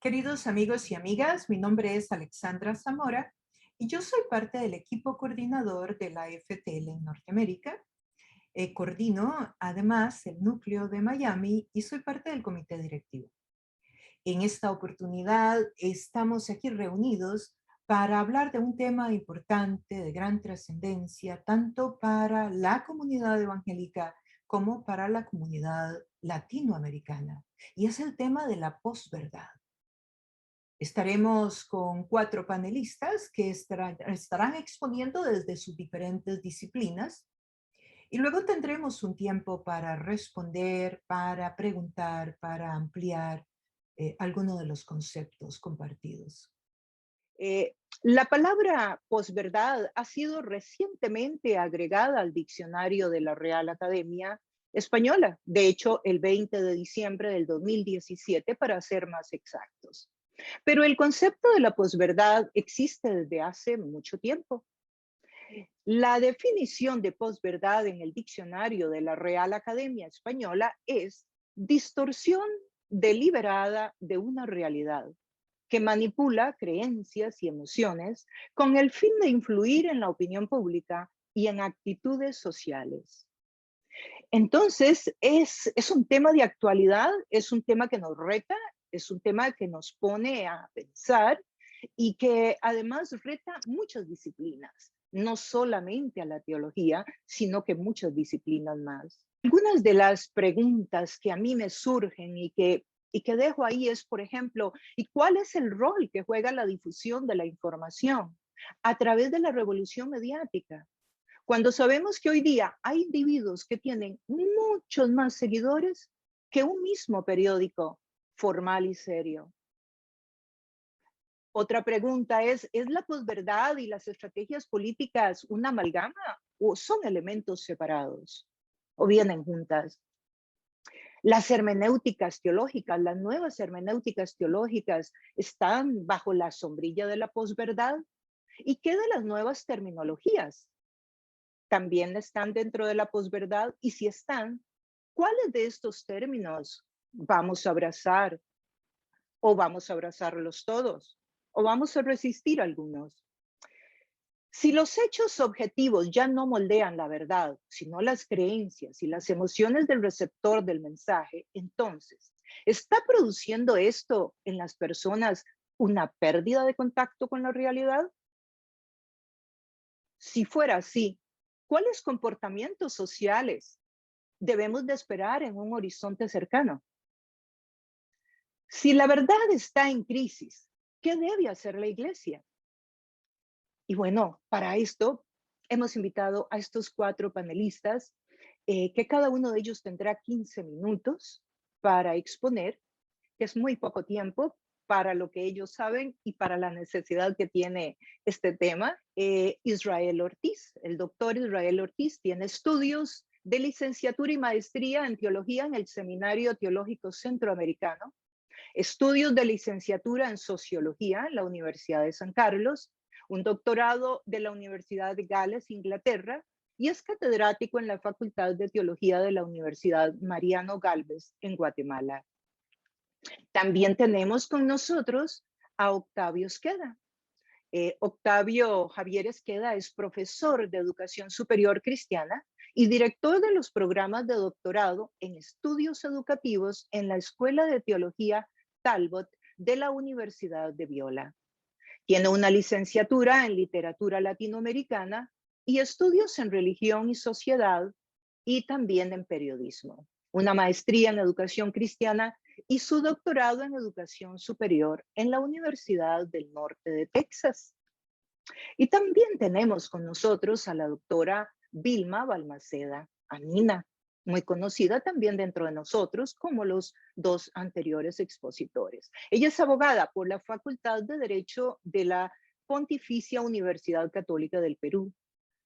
Queridos amigos y amigas, mi nombre es Alexandra Zamora y yo soy parte del equipo coordinador de la FTL en Norteamérica. Coordino además el núcleo de Miami y soy parte del comité directivo. En esta oportunidad estamos aquí reunidos para hablar de un tema importante, de gran trascendencia, tanto para la comunidad evangélica como para la comunidad latinoamericana. Y es el tema de la posverdad. Estaremos con 4 panelistas que estarán exponiendo desde sus diferentes disciplinas y luego tendremos un tiempo para responder, para preguntar, para ampliar algunos de los conceptos compartidos. Eh, la palabra posverdad ha sido recientemente agregada al diccionario de la Real Academia Española, de hecho el 20 de diciembre del 2017 para ser más exactos. Pero el concepto de la posverdad existe desde hace mucho tiempo. La definición de posverdad en el diccionario de la Real Academia Española es distorsión deliberada de una realidad que manipula creencias y emociones con el fin de influir en la opinión pública y en actitudes sociales. Entonces, es un tema de actualidad, es un tema que nos reta, es un tema que nos pone a pensar y que además reta muchas disciplinas, no solamente a la teología, sino que muchas disciplinas más. Algunas de las preguntas que a mí me surgen y que dejo ahí es, por ejemplo, ¿y cuál es el rol que juega la difusión de la información a través de la revolución mediática? Cuando sabemos que hoy día hay individuos que tienen muchos más seguidores que un mismo periódico formal y serio. Otra pregunta ¿es la posverdad y las estrategias políticas una amalgama o son elementos separados o vienen juntas? Las hermenéuticas teológicas, las nuevas hermenéuticas teológicas están bajo la sombrilla de la posverdad. ¿Y qué de las nuevas terminologías? ¿También están dentro de la posverdad? Y si están, ¿cuáles de estos términos vamos a abrazar o vamos a abrazarlos todos o vamos a resistir algunos? Si los hechos objetivos ya no moldean la verdad, sino las creencias y las emociones del receptor del mensaje, entonces, ¿está produciendo esto en las personas una pérdida de contacto con la realidad? Si fuera así, ¿cuáles comportamientos sociales debemos de esperar en un horizonte cercano? Si la verdad está en crisis, ¿qué debe hacer la iglesia? Y bueno, para esto hemos invitado a estos 4 panelistas, que cada uno de ellos tendrá 15 minutos para exponer, que es muy poco tiempo para lo que ellos saben y para la necesidad que tiene este tema. Israel Ortiz, el doctor Israel Ortiz, tiene estudios de licenciatura y maestría en teología en el Seminario Teológico Centroamericano, estudios de licenciatura en sociología en la Universidad de San Carlos, un doctorado de la Universidad de Gales, Inglaterra, y es catedrático en la Facultad de Teología de la Universidad Mariano Galvez en Guatemala. También tenemos con nosotros a Octavio Esqueda. Octavio Javier Esqueda es profesor de Educación Superior Cristiana y director de los programas de doctorado en estudios educativos en la Escuela de Teología Talbot de la Universidad de Biola. Tiene una licenciatura en literatura latinoamericana y estudios en religión y sociedad y también en periodismo. Una maestría en educación cristiana y su doctorado en educación superior en la Universidad del Norte de Texas. Y también tenemos con nosotros a la doctora Vilma Balmaceda Amina, muy conocida también dentro de nosotros como los 2 anteriores expositores. Ella es abogada por la Facultad de Derecho de la Pontificia Universidad Católica del Perú.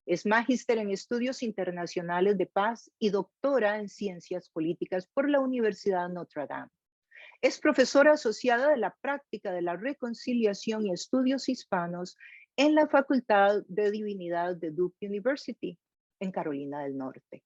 Es magíster en estudios internacionales de paz y doctora en ciencias políticas por la Universidad Notre Dame. Es profesora asociada de la práctica de la reconciliación y estudios hispanos en la Facultad de Divinidad de Duke University, en Carolina del Norte.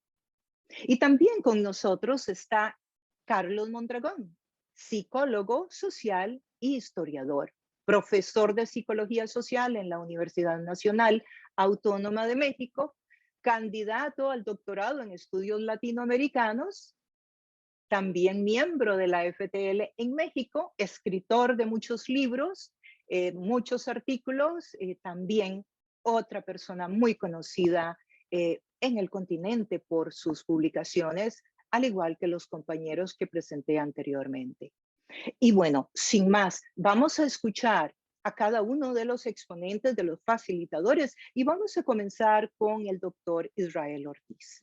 Y también con nosotros está Carlos Mondragón. psicólogo social y historiador, profesor de psicología social en la Universidad Nacional Autónoma de México, candidato al doctorado en estudios latinoamericanos, también miembro de la FTL en México, escritor de muchos libros, muchos artículos, también otra persona muy conocida en el continente por sus publicaciones, al igual que los compañeros que presenté anteriormente. Y bueno, sin más, vamos a escuchar a cada uno de los exponentes, de los facilitadores, y vamos a comenzar con el doctor Israel Ortiz.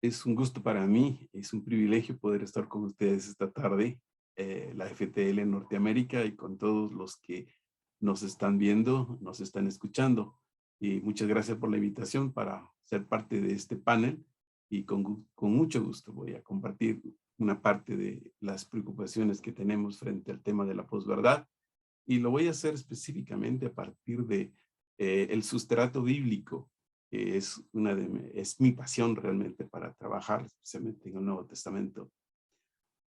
Es un gusto para mí, es un privilegio poder estar con ustedes esta tarde, la FTL en Norteamérica y con todos los que nos están viendo, nos están escuchando. Y muchas gracias por la invitación para ser parte de este panel y con mucho gusto voy a compartir una parte de las preocupaciones que tenemos frente al tema de la posverdad y lo voy a hacer específicamente a partir de el sustrato bíblico, que es mi pasión realmente para trabajar, especialmente en el Nuevo Testamento.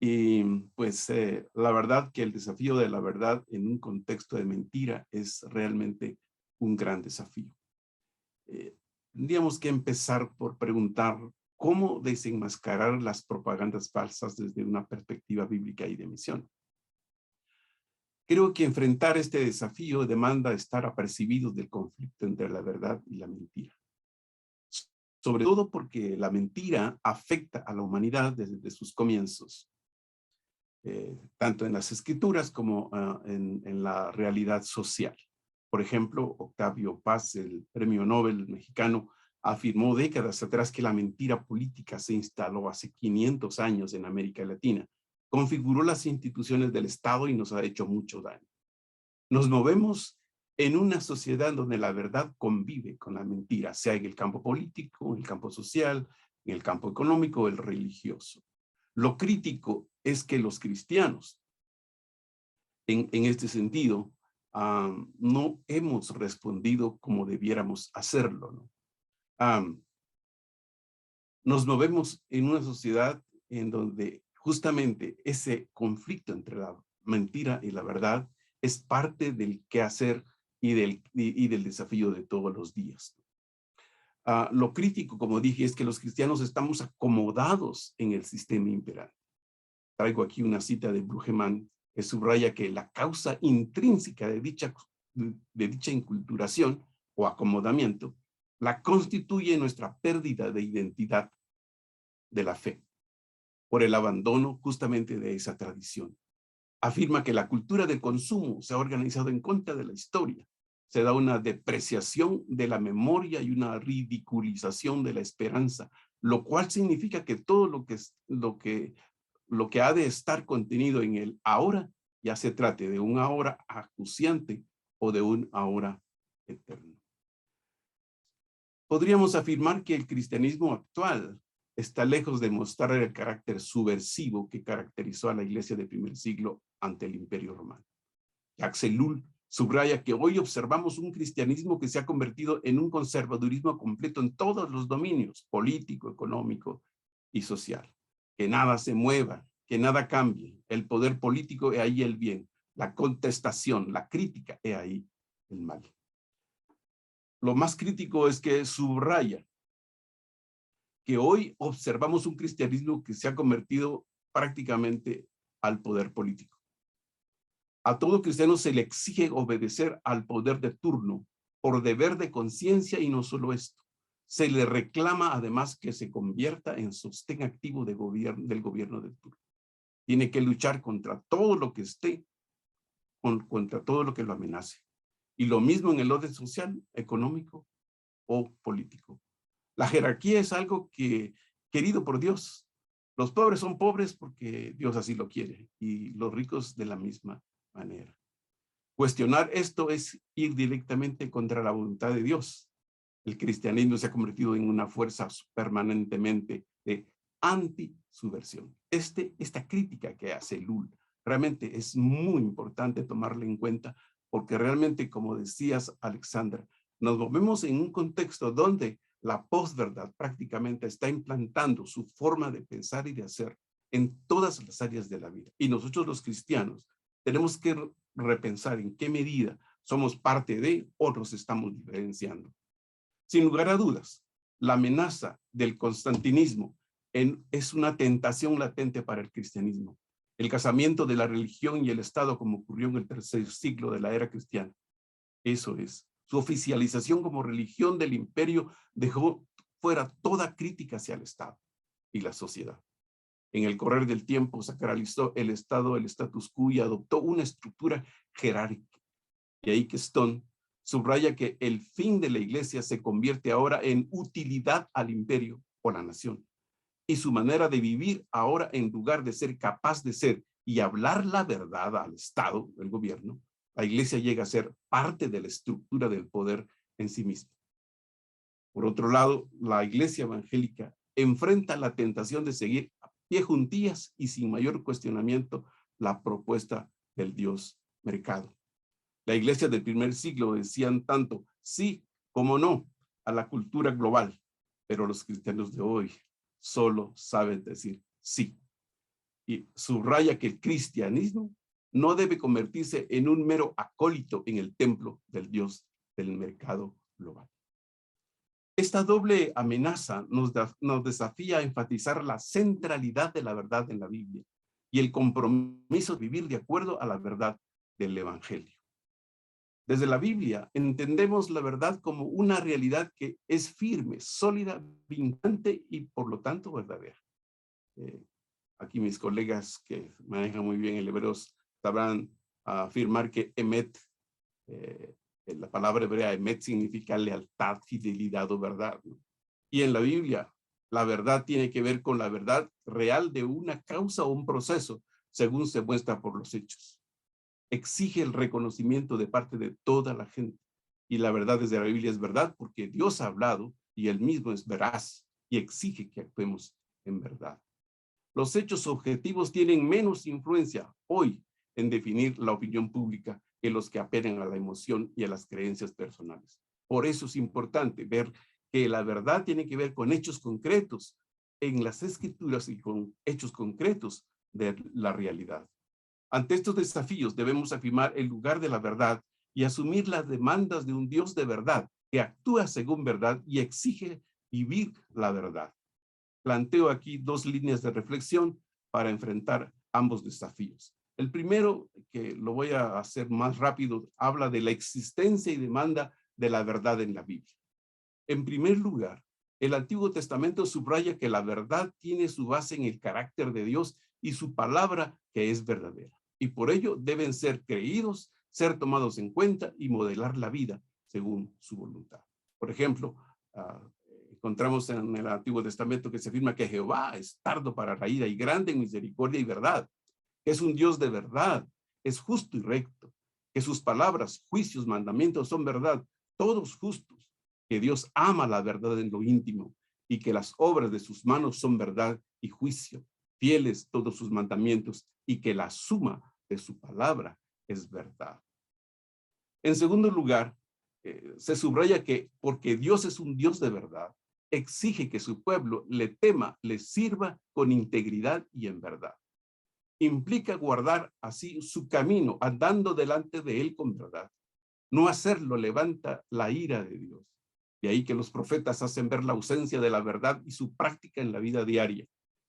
Y pues la verdad que el desafío de la verdad en un contexto de mentira es realmente un gran desafío. Tendríamos que empezar por preguntar cómo desenmascarar las propagandas falsas desde una perspectiva bíblica y de misión. Creo que enfrentar este desafío demanda estar apercibidos del conflicto entre la verdad y la mentira. Sobre todo porque la mentira afecta a la humanidad desde sus comienzos, tanto en las escrituras como en la realidad social. Por ejemplo, Octavio Paz, el premio Nobel mexicano, afirmó décadas atrás que la mentira política se instaló hace 500 años en América Latina, configuró las instituciones del Estado y nos ha hecho mucho daño. Nos movemos en una sociedad donde la verdad convive con la mentira, sea en el campo político, en el campo social, en el campo económico o el religioso. Lo crítico es que los cristianos, en este sentido, no hemos respondido como debiéramos hacerlo, ¿no? Nos movemos en una sociedad en donde justamente ese conflicto entre la mentira y la verdad es parte del quehacer y del desafío de todos los días. Lo crítico, como dije, es que los cristianos estamos acomodados en el sistema imperante. Traigo aquí una cita de Brueggemann que subraya que la causa intrínseca de dicha inculturación o acomodamiento la constituye nuestra pérdida de identidad de la fe por el abandono justamente de esa tradición. Afirma que la cultura del consumo se ha organizado en contra de la historia. Se da una depreciación de la memoria y una ridiculización de la esperanza, lo cual significa que todo lo que ha de estar contenido en el ahora, ya se trate de un ahora acuciante o de un ahora eterno. Podríamos afirmar que el cristianismo actual está lejos de mostrar el carácter subversivo que caracterizó a la iglesia del primer siglo ante el Imperio Romano. Jacques Ellul subraya que hoy observamos un cristianismo que se ha convertido en un conservadurismo completo en todos los dominios, político, económico y social. Que nada se mueva, que nada cambie. El poder político, he ahí el bien. La contestación, la crítica, he ahí el mal. Lo más crítico es que subraya que hoy observamos un cristianismo que se ha convertido prácticamente al poder político. A todo cristiano se le exige obedecer al poder de turno por deber de conciencia y no solo esto. Se le reclama además que se convierta en sostén activo del gobierno de turno. Tiene que luchar contra todo lo que esté, contra todo lo que lo amenace. Y lo mismo en el orden social, económico o político. La jerarquía es algo querido por Dios. Los pobres son pobres porque Dios así lo quiere y los ricos de la misma manera. Cuestionar esto es ir directamente contra la voluntad de Dios. El cristianismo se ha convertido en una fuerza permanentemente de anti-subversión. Esta crítica que hace Ellul realmente es muy importante tomarla en cuenta porque realmente, como decías, Alexandra, nos movemos en un contexto donde la posverdad prácticamente está implantando su forma de pensar y de hacer en todas las áreas de la vida. Y nosotros los cristianos tenemos que repensar en qué medida somos parte de o nos estamos diferenciando. Sin lugar a dudas, la amenaza del constantinismo es una tentación latente para el cristianismo. El casamiento de la religión y el Estado, como ocurrió en el tercer siglo de la era cristiana. Eso es. Su oficialización como religión del imperio dejó fuera toda crítica hacia el Estado y la sociedad. En el correr del tiempo sacralizó el Estado, el status quo, y adoptó una estructura jerárquica. Y ahí que Stone subraya que el fin de la iglesia se convierte ahora en utilidad al imperio o la nación. Y su manera de vivir ahora, en lugar de ser capaz de ser y hablar la verdad al Estado, el gobierno, la iglesia llega a ser parte de la estructura del poder en sí misma. Por otro lado, la iglesia evangélica enfrenta la tentación de seguir a pie juntillas y sin mayor cuestionamiento la propuesta del Dios mercado. La iglesia del primer siglo decían tanto sí como no a la cultura global, pero los cristianos de hoy solo saben decir sí. Y subraya que el cristianismo no debe convertirse en un mero acólito en el templo del Dios del mercado global. Esta doble amenaza nos desafía a enfatizar la centralidad de la verdad en la Biblia y el compromiso de vivir de acuerdo a la verdad del Evangelio. Desde la Biblia entendemos la verdad como una realidad que es firme, sólida, vinculante y por lo tanto verdadera. Aquí mis colegas que manejan muy bien el hebreo sabrán afirmar que emet, la palabra hebrea emet significa lealtad, fidelidad o verdad, ¿no? Y en la Biblia, la verdad tiene que ver con la verdad real de una causa o un proceso, según se muestra por los hechos. Exige el reconocimiento de parte de toda la gente. Y la verdad desde la Biblia es verdad porque Dios ha hablado y él mismo es veraz y exige que actuemos en verdad. Los hechos objetivos tienen menos influencia hoy en definir la opinión pública que los que apelan a la emoción y a las creencias personales. Por eso es importante ver que la verdad tiene que ver con hechos concretos en las escrituras y con hechos concretos de la realidad. Ante estos desafíos debemos afirmar el lugar de la verdad y asumir las demandas de un Dios de verdad que actúa según verdad y exige vivir la verdad. Planteo aquí dos líneas de reflexión para enfrentar ambos desafíos. El primero, que lo voy a hacer más rápido, habla de la existencia y demanda de la verdad en la Biblia. En primer lugar, el Antiguo Testamento subraya que la verdad tiene su base en el carácter de Dios y su palabra que es verdadera. Y por ello deben ser creídos, ser tomados en cuenta y modelar la vida según su voluntad. Por ejemplo, encontramos en el Antiguo Testamento que se afirma que Jehová es tardo para la ira y grande en misericordia y verdad. Es un Dios de verdad, es justo y recto. Que sus palabras, juicios, mandamientos son verdad, todos justos. Que Dios ama la verdad en lo íntimo y que las obras de sus manos son verdad y juicio. Fieles todos sus mandamientos y que la suma de su palabra es verdad. En segundo lugar, se subraya que porque Dios es un Dios de verdad, exige que su pueblo le tema, le sirva con integridad y en verdad. Implica guardar así su camino, andando delante de él con verdad. No hacerlo levanta la ira de Dios. De ahí que los profetas hacen ver la ausencia de la verdad y su práctica en la vida diaria.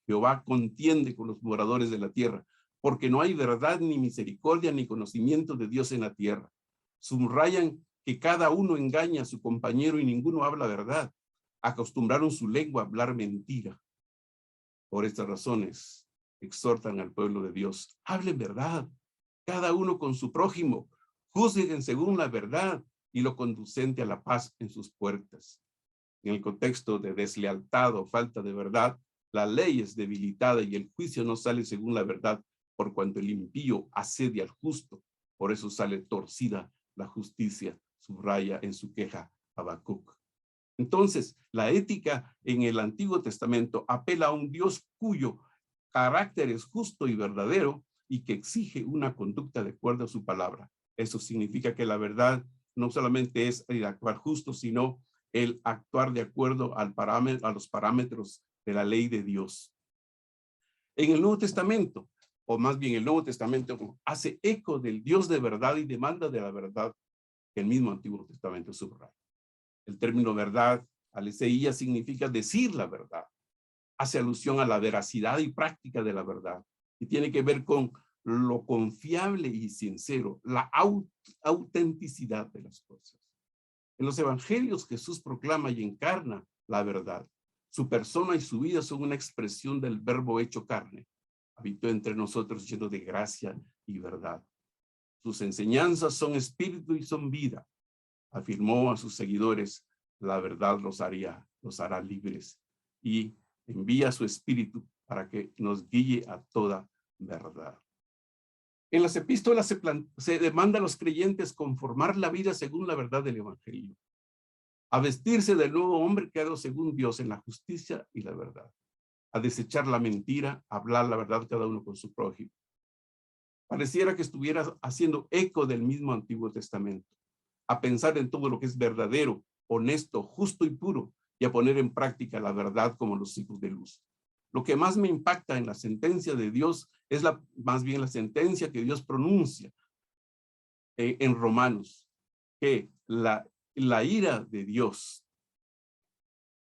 Jehová contiende con los moradores de la tierra, porque no hay verdad ni misericordia ni conocimiento de Dios en la tierra. Subrayan que cada uno engaña a su compañero y ninguno habla verdad. Acostumbraron su lengua a hablar mentira. Por estas razones, exhortan al pueblo de Dios, hablen verdad, cada uno con su prójimo, juzguen según la verdad y lo conducente a la paz en sus puertas. En el contexto de deslealtad o falta de verdad, la ley es debilitada y el juicio no sale según la verdad, por cuanto el impío asedia al justo. Por eso sale torcida la justicia, subraya en su queja Habacuc. Entonces, la ética en el Antiguo Testamento apela a un Dios cuyo carácter es justo y verdadero y que exige una conducta de acuerdo a su palabra. Eso significa que la verdad no solamente es el actuar justo, sino el actuar de acuerdo a los parámetros de la ley de Dios. En el Nuevo Testamento, o más bien el Nuevo Testamento, hace eco del Dios de verdad y demanda de la verdad que el mismo Antiguo Testamento subraya. El término verdad, aletheia, significa decir la verdad. Hace alusión a la veracidad y práctica de la verdad. Y tiene que ver con lo confiable y sincero, la autenticidad de las cosas. En los evangelios Jesús proclama y encarna la verdad. Su persona y su vida son una expresión del verbo hecho carne. Habitó entre nosotros lleno de gracia y verdad. Sus enseñanzas son espíritu y son vida. Afirmó a sus seguidores, la verdad los hará libres. Y envía su espíritu para que nos guíe a toda verdad. En las epístolas se demanda a los creyentes conformar la vida según la verdad del evangelio, a vestirse del nuevo hombre creado según Dios en la justicia y la verdad, a desechar la mentira, a hablar la verdad cada uno con su prójimo. Pareciera que estuviera haciendo eco del mismo Antiguo Testamento, a pensar en todo lo que es verdadero, honesto, justo y puro, y a poner en práctica la verdad como los hijos de luz. Lo que más me impacta en la sentencia de Dios es más bien la sentencia que Dios pronuncia en Romanos, que la ira de Dios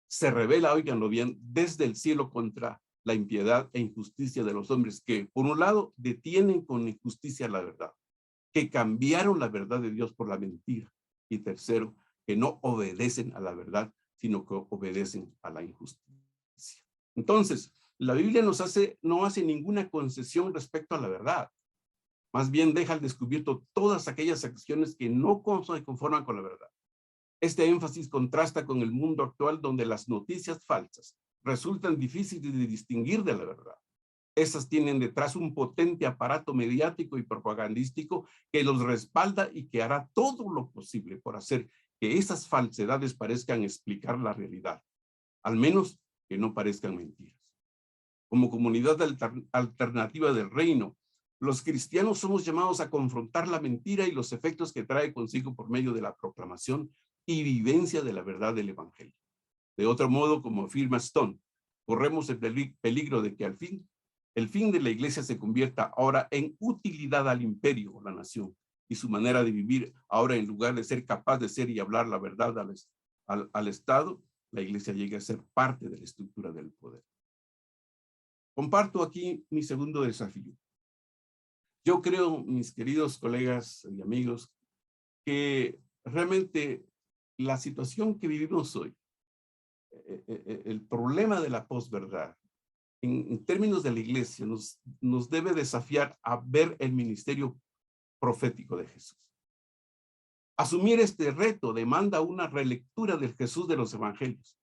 se revela, óiganlo bien, desde el cielo contra la impiedad e injusticia de los hombres que, por un lado, detienen con injusticia la verdad, que cambiaron la verdad de Dios por la mentira, y tercero, que no obedecen a la verdad, sino que obedecen a la injusticia. Entonces, la Biblia no hace ninguna concesión respecto a la verdad. Más bien deja al descubierto todas aquellas acciones que no se conforman con la verdad. Este énfasis contrasta con el mundo actual donde las noticias falsas resultan difíciles de distinguir de la verdad. Esas tienen detrás un potente aparato mediático y propagandístico que los respalda y que hará todo lo posible por hacer que esas falsedades parezcan explicar la realidad, al menos que no parezcan mentiras. Como comunidad alternativa del reino, los cristianos somos llamados a confrontar la mentira y los efectos que trae consigo por medio de la proclamación y vivencia de la verdad del evangelio. De otro modo, como afirma Stone, corremos el peligro de que el fin de la iglesia se convierta ahora en utilidad al imperio o la nación, y su manera de vivir ahora, en lugar de ser capaz de ser y hablar la verdad al Estado, la iglesia llegue a ser parte de la estructura del poder. Comparto aquí mi segundo desafío. Yo creo, mis queridos colegas y amigos, que realmente la situación que vivimos hoy, el problema de la posverdad, en términos de la iglesia, nos debe desafiar a ver el ministerio profético de Jesús. Asumir este reto demanda una relectura del Jesús de los evangelios.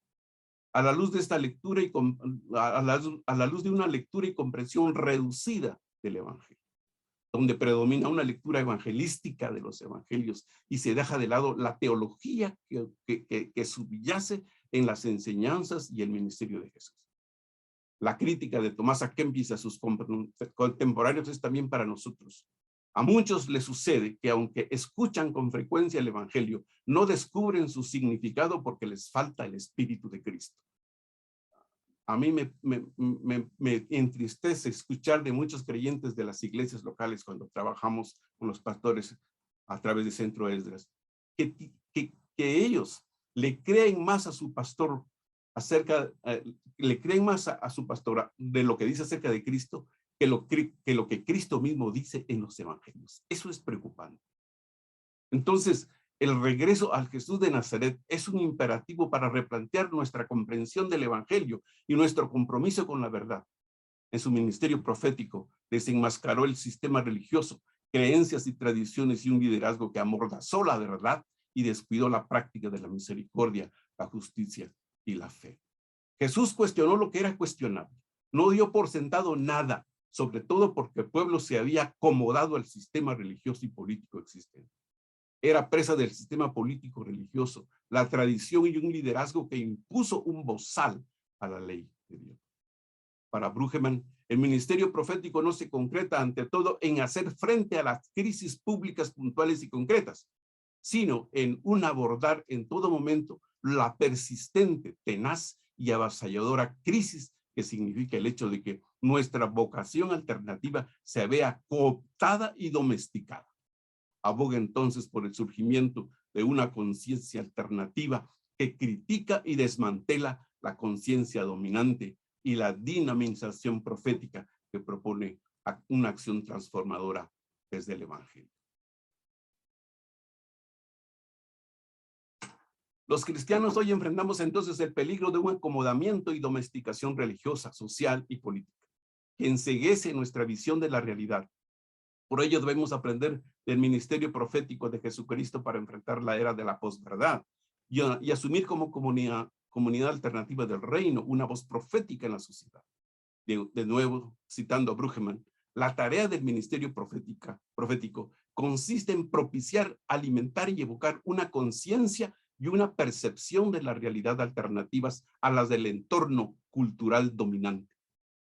A la luz de esta lectura y a la luz de una lectura y comprensión reducida del evangelio, donde predomina una lectura evangelística de los evangelios y se deja de lado la teología que subyace en las enseñanzas y el ministerio de Jesús. La crítica de Tomás a Kempis y a sus contemporáneos es también para nosotros. A muchos les sucede que aunque escuchan con frecuencia el evangelio, no descubren su significado porque les falta el Espíritu de Cristo. A mí me entristece escuchar de muchos creyentes de las iglesias locales cuando trabajamos con los pastores a través de Centro Esdras, que ellos le creen más a su pastor le creen más a su pastora de lo que dice acerca de Cristo que lo que Cristo mismo dice en los evangelios. Eso es preocupante. Entonces, el regreso al Jesús de Nazaret es un imperativo para replantear nuestra comprensión del evangelio y nuestro compromiso con la verdad. En su ministerio profético, desenmascaró el sistema religioso, creencias y tradiciones y un liderazgo que amordazó la verdad y descuidó la práctica de la misericordia, la justicia y la fe. Jesús cuestionó lo que era cuestionable. No dio por sentado nada, sobre todo porque el pueblo se había acomodado al sistema religioso y político existente. Era presa del sistema político religioso, la tradición y un liderazgo que impuso un bozal a la ley de Dios. Para Brueggemann, el ministerio profético no se concreta ante todo en hacer frente a las crisis públicas puntuales y concretas, sino en un abordar en todo momento la persistente, tenaz y avasalladora crisis que significa el hecho de que nuestra vocación alternativa se vea cooptada y domesticada. Aboga entonces por el surgimiento de una conciencia alternativa que critica y desmantela la conciencia dominante y la dinamización profética que propone una acción transformadora desde el Evangelio. Los cristianos hoy enfrentamos entonces el peligro de un acomodamiento y domesticación religiosa, social y política, que enceguece nuestra visión de la realidad. Por ello debemos aprender del ministerio profético de Jesucristo para enfrentar la era de la posverdad y asumir como comunidad alternativa del reino una voz profética en la sociedad. De nuevo, citando a Brueggemann, la tarea del ministerio profético consiste en propiciar, alimentar y evocar una conciencia y una percepción de la realidad alternativas a las del entorno cultural dominante.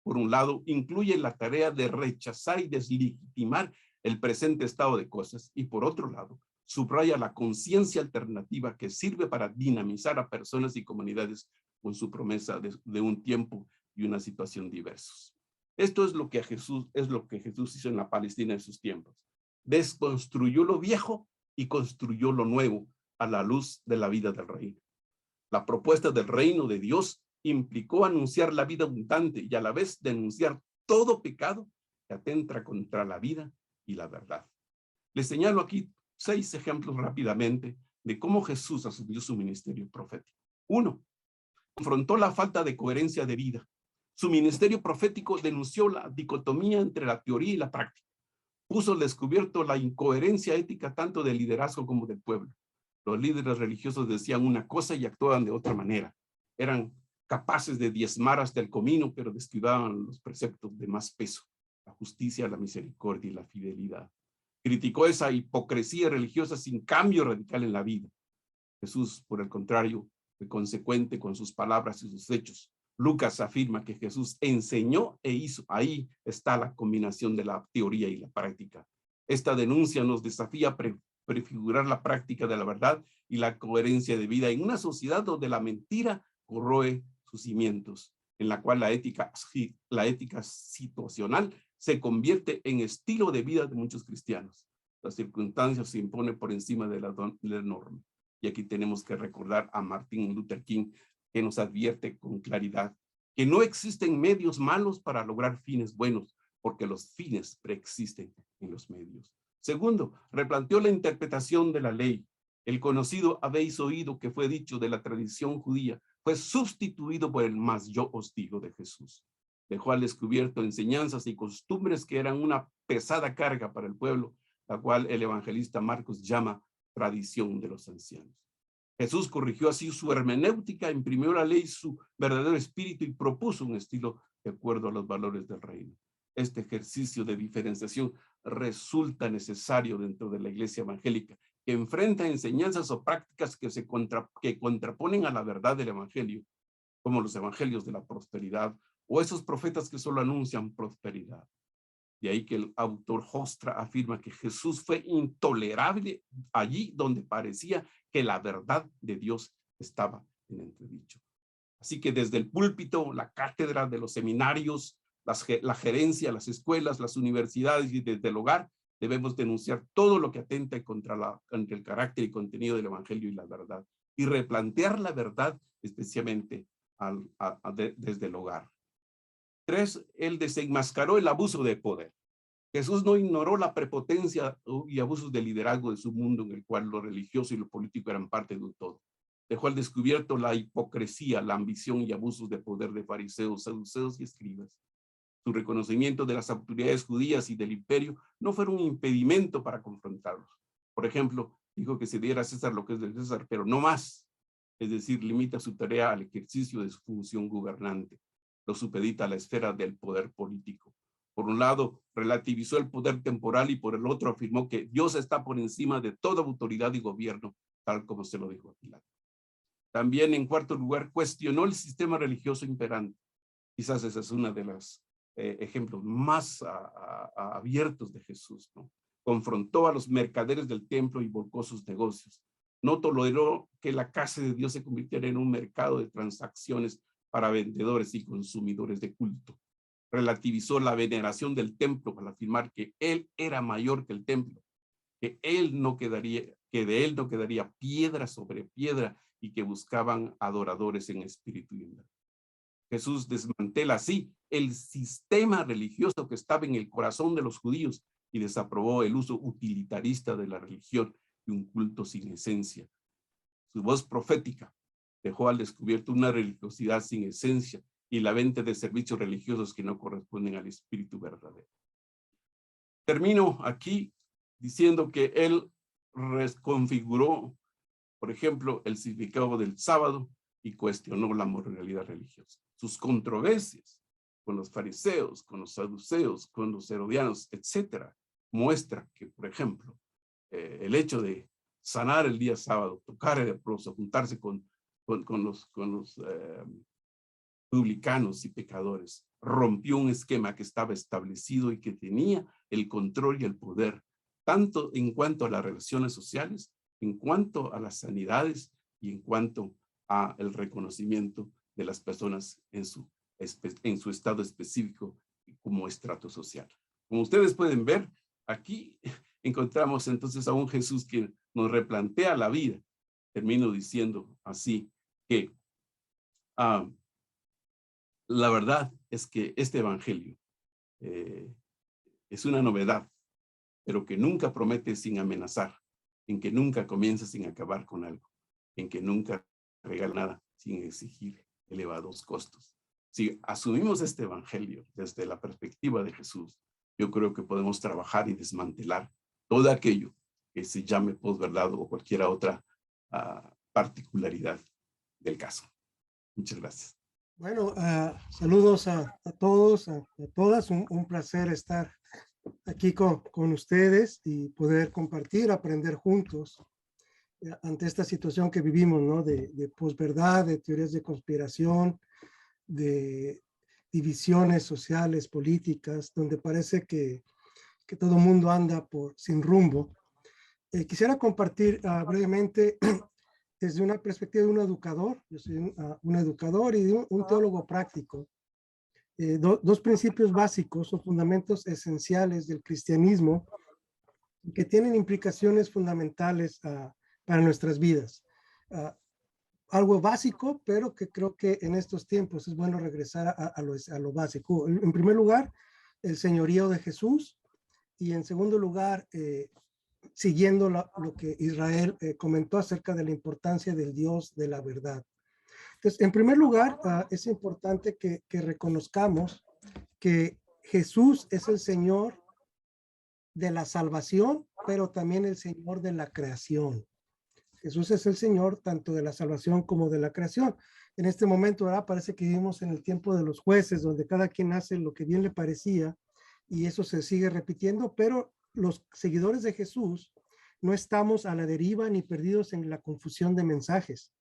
Por un lado, incluye la tarea de rechazar y deslegitimar el presente estado de cosas, y por otro lado, subraya la conciencia alternativa que sirve para dinamizar a personas y comunidades con su promesa de un tiempo y una situación diversos. Esto es lo que Jesús hizo en la Palestina en sus tiempos. Desconstruyó lo viejo y construyó lo nuevo a la luz de la vida del reino. La propuesta del reino de Dios implicó anunciar la vida abundante y a la vez denunciar todo pecado que atenta contra la vida y la verdad. Les señalo aquí 6 ejemplos rápidamente de cómo Jesús asumió su ministerio profético. 1. Confrontó la falta de coherencia de vida. Su ministerio profético denunció la dicotomía entre la teoría y la práctica. Puso al descubierto la incoherencia ética tanto del liderazgo como del pueblo. Los líderes religiosos decían una cosa y actuaban de otra manera. Eran capaces de diezmar hasta el comino, pero descuidaban los preceptos de más peso: la justicia, la misericordia y la fidelidad. Criticó esa hipocresía religiosa sin cambio radical en la vida. Jesús, por el contrario, fue consecuente con sus palabras y sus hechos. Lucas afirma que Jesús enseñó e hizo. Ahí está la combinación de la teoría y la práctica. Esta denuncia nos desafía a prefigurar la práctica de la verdad y la coherencia de vida en una sociedad donde la mentira corroe sus cimientos, en la cual la ética situacional se convierte en estilo de vida de muchos cristianos. Las circunstancias se imponen por encima de la norma. Y aquí tenemos que recordar a Martin Luther King, que nos advierte con claridad que no existen medios malos para lograr fines buenos, porque los fines preexisten en los medios. Segundo, replanteó la interpretación de la ley. El conocido habéis oído que fue dicho de la tradición judía fue sustituido por el más yo os digo de Jesús. Dejó al descubierto enseñanzas y costumbres que eran una pesada carga para el pueblo, la cual el evangelista Marcos llama tradición de los ancianos. Jesús corrigió así su hermenéutica, imprimió la ley su verdadero espíritu y propuso un estilo de acuerdo a los valores del reino. Este ejercicio de diferenciación resulta necesario dentro de la iglesia evangélica, que enfrenta enseñanzas o prácticas que contraponen a la verdad del evangelio, como los evangelios de la prosperidad o esos profetas que solo anuncian prosperidad. De ahí que el autor Hofstra afirma que Jesús fue intolerable allí donde parecía que la verdad de Dios estaba en entredicho. Así que desde el púlpito, la cátedra, de los seminarios, la gerencia, las escuelas, las universidades y desde el hogar, debemos denunciar todo lo que atenta contra el carácter y contenido del evangelio y la verdad, y replantear la verdad especialmente desde el hogar. 3, él desenmascaró el abuso de poder. Jesús no ignoró la prepotencia y abusos de liderazgo de su mundo, en el cual lo religioso y lo político eran parte de un todo. Dejó al descubierto la hipocresía, la ambición y abusos de poder de fariseos, saduceos y escribas. Su reconocimiento de las autoridades judías y del imperio no fueron un impedimento para confrontarlos. Por ejemplo, dijo que se diera a César lo que es de César, pero no más. Es decir, limita su tarea al ejercicio de su función gobernante. Lo supedita a la esfera del poder político. Por un lado, relativizó el poder temporal y por el otro afirmó que Dios está por encima de toda autoridad y gobierno, tal como se lo dijo a Pilato. También, en cuarto lugar, cuestionó el sistema religioso imperante. Quizás ese es uno de los ejemplos más abiertos de Jesús, ¿no? Confrontó a los mercaderes del templo y volcó sus negocios. No toleró que la casa de Dios se convirtiera en un mercado de transacciones para vendedores y consumidores de culto. Relativizó la veneración del templo al afirmar que él era mayor que el templo, que de él no quedaría piedra sobre piedra y que buscaban adoradores en espíritu y en verdad. Jesús desmantela así el sistema religioso que estaba en el corazón de los judíos y desaprobó el uso utilitarista de la religión y un culto sin esencia. Su voz profética dejó al descubierto una religiosidad sin esencia y la venta de servicios religiosos que no corresponden al espíritu verdadero. Termino aquí diciendo que él reconfiguró, por ejemplo, el significado del sábado y cuestionó la moralidad religiosa. Sus controversias con los fariseos, con los saduceos, con los herodianos, etcétera, muestra que, por ejemplo, el hecho de sanar el día sábado, tocar el leproso, juntarse con los publicanos y pecadores, rompió un esquema que estaba establecido y que tenía el control y el poder, tanto en cuanto a las relaciones sociales, en cuanto a las sanidades y en cuanto a el reconocimiento de las personas en su estado específico como estrato social. Como ustedes pueden ver, aquí encontramos entonces a un Jesús que nos replantea la vida. Termino diciendo así que la verdad es que este evangelio es una novedad, pero que nunca promete sin amenazar, en que nunca comienza sin acabar con algo, en que nunca regala nada sin exigir elevados costos. Si asumimos este evangelio desde la perspectiva de Jesús, yo creo que podemos trabajar y desmantelar todo aquello que se llame posverdad o cualquier otra particularidad del caso. Muchas gracias. Bueno, saludos a todos, a todas. Un placer estar aquí con ustedes y poder compartir, aprender juntos ante esta situación que vivimos, ¿no? De posverdad, de teorías de conspiración, de divisiones sociales, políticas, donde parece que todo el mundo anda sin rumbo. Quisiera compartir brevemente desde una perspectiva de un educador. Yo soy un educador y un teólogo práctico. Dos principios básicos o fundamentos esenciales del cristianismo que tienen implicaciones fundamentales para nuestras vidas. Algo básico, pero que creo que en estos tiempos es bueno regresar a lo básico. En primer lugar, el señorío de Jesús, y en segundo lugar, siguiendo lo que Israel comentó acerca de la importancia del Dios de la verdad. Entonces, en primer lugar, es importante que reconozcamos que Jesús es el Señor de la salvación, pero también el Señor de la creación. Jesús es el Señor tanto de la salvación como de la creación. En este momento, ¿verdad? Parece que vivimos en el tiempo de los jueces, donde cada quien hace lo que bien le parecía, y eso se sigue repitiendo, pero los seguidores de Jesús no estamos a la deriva ni perdidos en la confusión de mensajes.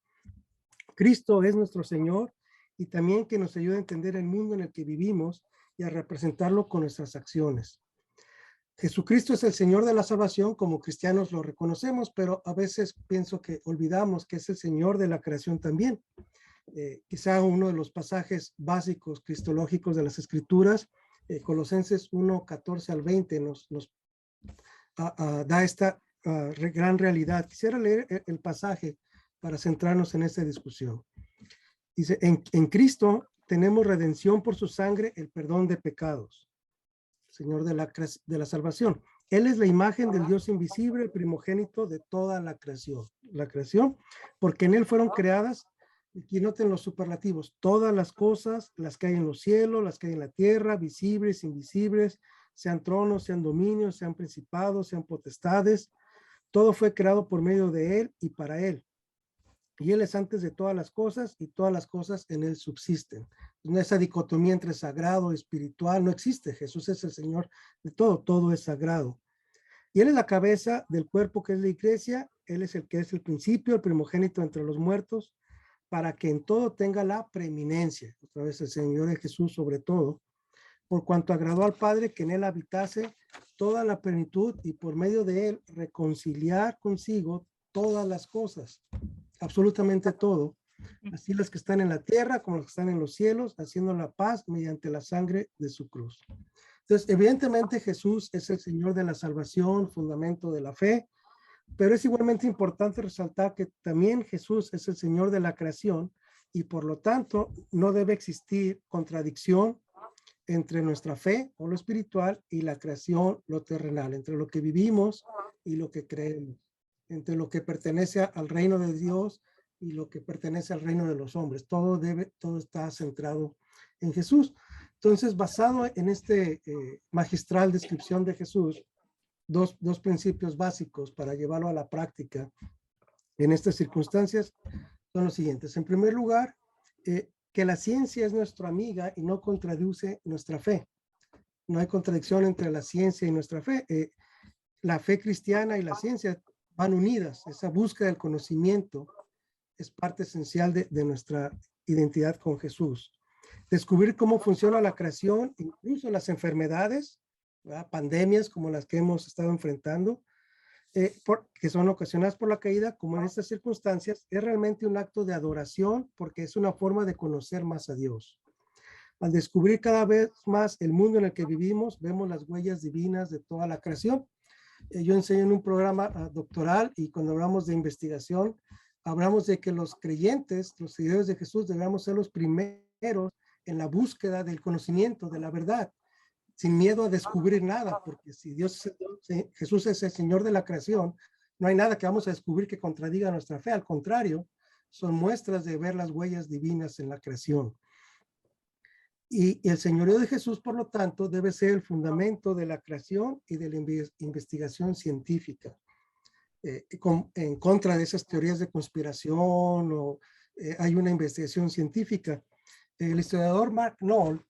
Cristo es nuestro Señor y también que nos ayuda a entender el mundo en el que vivimos y a representarlo con nuestras acciones. Jesucristo es el Señor de la salvación, como cristianos lo reconocemos, pero a veces pienso que olvidamos que es el Señor de la creación también. Quizá uno de los pasajes básicos cristológicos de las Escrituras, Colosenses 1, 14 al 20, nos da esta gran realidad. Quisiera leer el pasaje para centrarnos en esta discusión. Dice, en Cristo tenemos redención por su sangre, el perdón de pecados. Señor de la salvación. Él es la imagen del Dios invisible, el primogénito de toda la creación, porque en él fueron creadas, aquí noten los superlativos, todas las cosas, las que hay en los cielos, las que hay en la tierra, visibles, invisibles, sean tronos, sean dominios, sean principados, sean potestades, todo fue creado por medio de él y para él. Y él es antes de todas las cosas y todas las cosas en él subsisten. Esa dicotomía entre sagrado y espiritual no existe. Jesús es el Señor de todo, todo es sagrado. Y él es la cabeza del cuerpo que es la iglesia, él es el que es el principio, el primogénito entre los muertos, para que en todo tenga la preeminencia. Otra vez el Señor de Jesús sobre todo, por cuanto agradó al Padre que en él habitase toda la plenitud y por medio de él reconciliar consigo todas las cosas, absolutamente todo, así las que están en la tierra como las que están en los cielos, haciendo la paz mediante la sangre de su cruz. Entonces, evidentemente Jesús es el Señor de la salvación, fundamento de la fe, pero es igualmente importante resaltar que también Jesús es el Señor de la creación y por lo tanto no debe existir contradicción entre nuestra fe o lo espiritual y la creación, lo terrenal, entre lo que vivimos y lo que creemos, entre lo que pertenece al reino de Dios y lo que pertenece al reino de los hombres. Todo está centrado en Jesús. Entonces, basado en este magistral descripción de Jesús, dos principios básicos para llevarlo a la práctica en estas circunstancias son los siguientes. En primer lugar, que la ciencia es nuestra amiga y no contradice nuestra fe. No hay contradicción entre la ciencia y nuestra fe. La fe cristiana y la ciencia van unidas. Esa búsqueda del conocimiento es parte esencial de nuestra identidad con Jesús. Descubrir cómo funciona la creación, incluso las enfermedades, ¿verdad? Pandemias como las que hemos estado enfrentando, que son ocasionadas por la caída, como en estas circunstancias, es realmente un acto de adoración porque es una forma de conocer más a Dios. Al descubrir cada vez más el mundo en el que vivimos, vemos las huellas divinas de toda la creación. Yo enseño en un programa doctoral y cuando hablamos de investigación, hablamos de que los creyentes, los seguidores de Jesús, debemos ser los primeros en la búsqueda del conocimiento, de la verdad, sin miedo a descubrir nada, porque si Jesús es el Señor de la creación, no hay nada que vamos a descubrir que contradiga nuestra fe. Al contrario, son muestras de ver las huellas divinas en la creación. Y el señorío de Jesús, por lo tanto, debe ser el fundamento de la creación y de la investigación científica. En contra de esas teorías de conspiración o hay una investigación científica. El historiador Mark Knoll,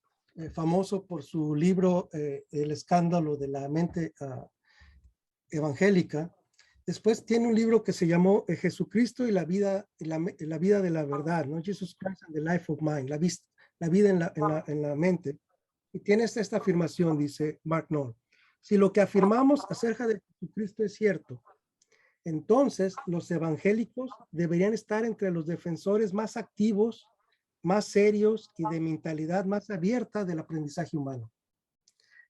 famoso por su libro El escándalo de la mente evangélica, después tiene un libro que se llamó Jesucristo y la vida de la verdad, ¿no? Jesus Christ and the Life of Mind, la vida en la mente. Y tiene esta afirmación, dice Mark Knoll: si lo que afirmamos acerca de Jesucristo es cierto, entonces los evangélicos deberían estar entre los defensores más activos, más serios y de mentalidad más abierta del aprendizaje humano.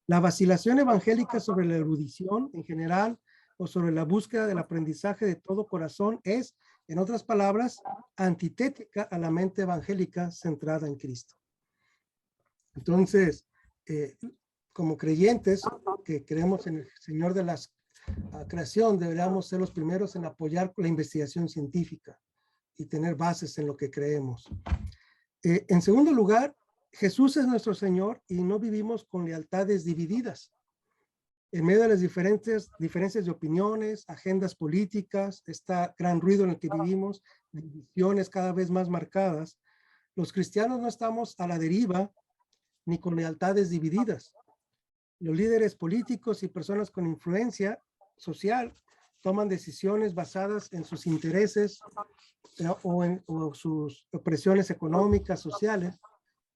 La vacilación evangélica sobre la erudición en general o sobre la búsqueda del aprendizaje de todo corazón es, en otras palabras, antitética a la mente evangélica centrada en Cristo. Entonces, como creyentes que creemos en el Señor de la creación, deberíamos ser los primeros en apoyar la investigación científica y tener bases en lo que creemos. En segundo lugar, Jesús es nuestro Señor y no vivimos con lealtades divididas. En medio de las diferencias de opiniones, agendas políticas, este gran ruido en el que vivimos, divisiones cada vez más marcadas, los cristianos no estamos a la deriva ni con lealtades divididas. Los líderes políticos y personas con influencia social toman decisiones basadas en sus intereses o sus presiones económicas, sociales,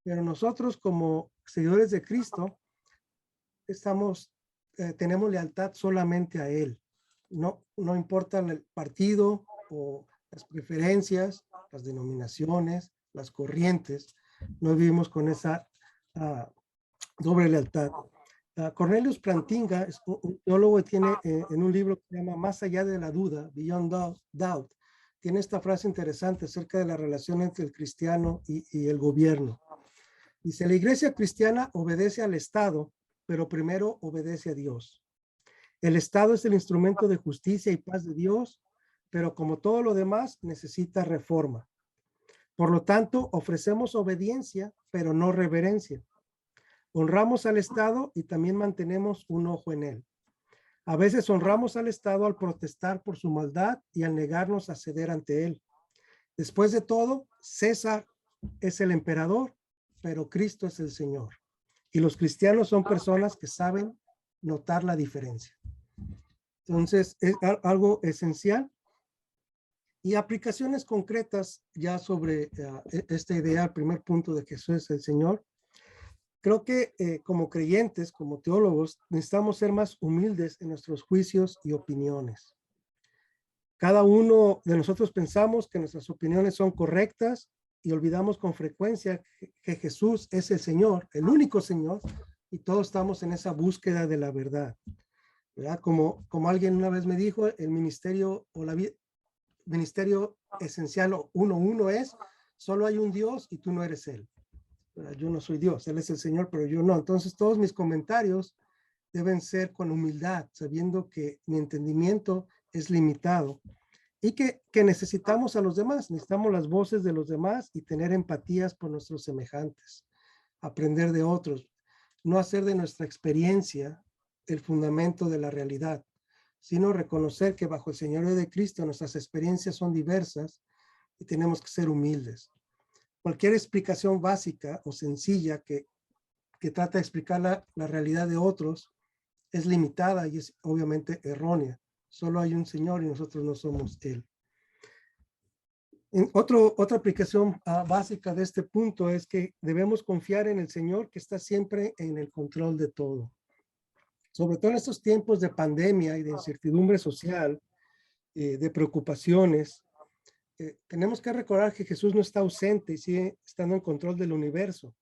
pero nosotros como seguidores de Cristo tenemos lealtad solamente a Él. No importa el partido o las preferencias, las denominaciones, las corrientes, no vivimos con esa doble lealtad. Cornelius Plantinga es un teólogo y tiene en un libro que se llama Más allá de la duda, Beyond Doubt, tiene esta frase interesante acerca de la relación entre el cristiano y el gobierno. Dice: la iglesia cristiana obedece al Estado, pero primero obedece a Dios. El Estado es el instrumento de justicia y paz de Dios, pero como todo lo demás necesita reforma. Por lo tanto, ofrecemos obediencia, pero no reverencia. Honramos al Estado y también mantenemos un ojo en él. A veces honramos al Estado al protestar por su maldad y al negarnos a ceder ante él. Después de todo, César es el emperador, pero Cristo es el Señor. Y los cristianos son personas que saben notar la diferencia. Entonces, es algo esencial. Y aplicaciones concretas ya sobre esta idea, el primer punto de que Jesús es el Señor. Creo que como creyentes, como teólogos, necesitamos ser más humildes en nuestros juicios y opiniones. Cada uno de nosotros pensamos que nuestras opiniones son correctas y olvidamos con frecuencia que Jesús es el Señor, el único Señor, y todos estamos en esa búsqueda de la verdad, ¿verdad? Como alguien una vez me dijo, el ministerio o la ministerio esencial uno es, solo hay un Dios y tú no eres Él. Yo no soy Dios, Él es el Señor, pero yo no. Entonces todos mis comentarios deben ser con humildad, sabiendo que mi entendimiento es limitado y que necesitamos a los demás, necesitamos las voces de los demás y tener empatías por nuestros semejantes, aprender de otros, no hacer de nuestra experiencia el fundamento de la realidad, sino reconocer que bajo el señorío de Cristo nuestras experiencias son diversas y tenemos que ser humildes. Cualquier explicación básica o sencilla que trata de explicar la realidad de otros es limitada y es obviamente errónea. Solo hay un Señor y nosotros no somos Él. Otra aplicación básica de este punto es que debemos confiar en el Señor que está siempre en el control de todo. Sobre todo en estos tiempos de pandemia y de incertidumbre social, de preocupaciones, tenemos que recordar que Jesús no está ausente y sigue estando en control del universo.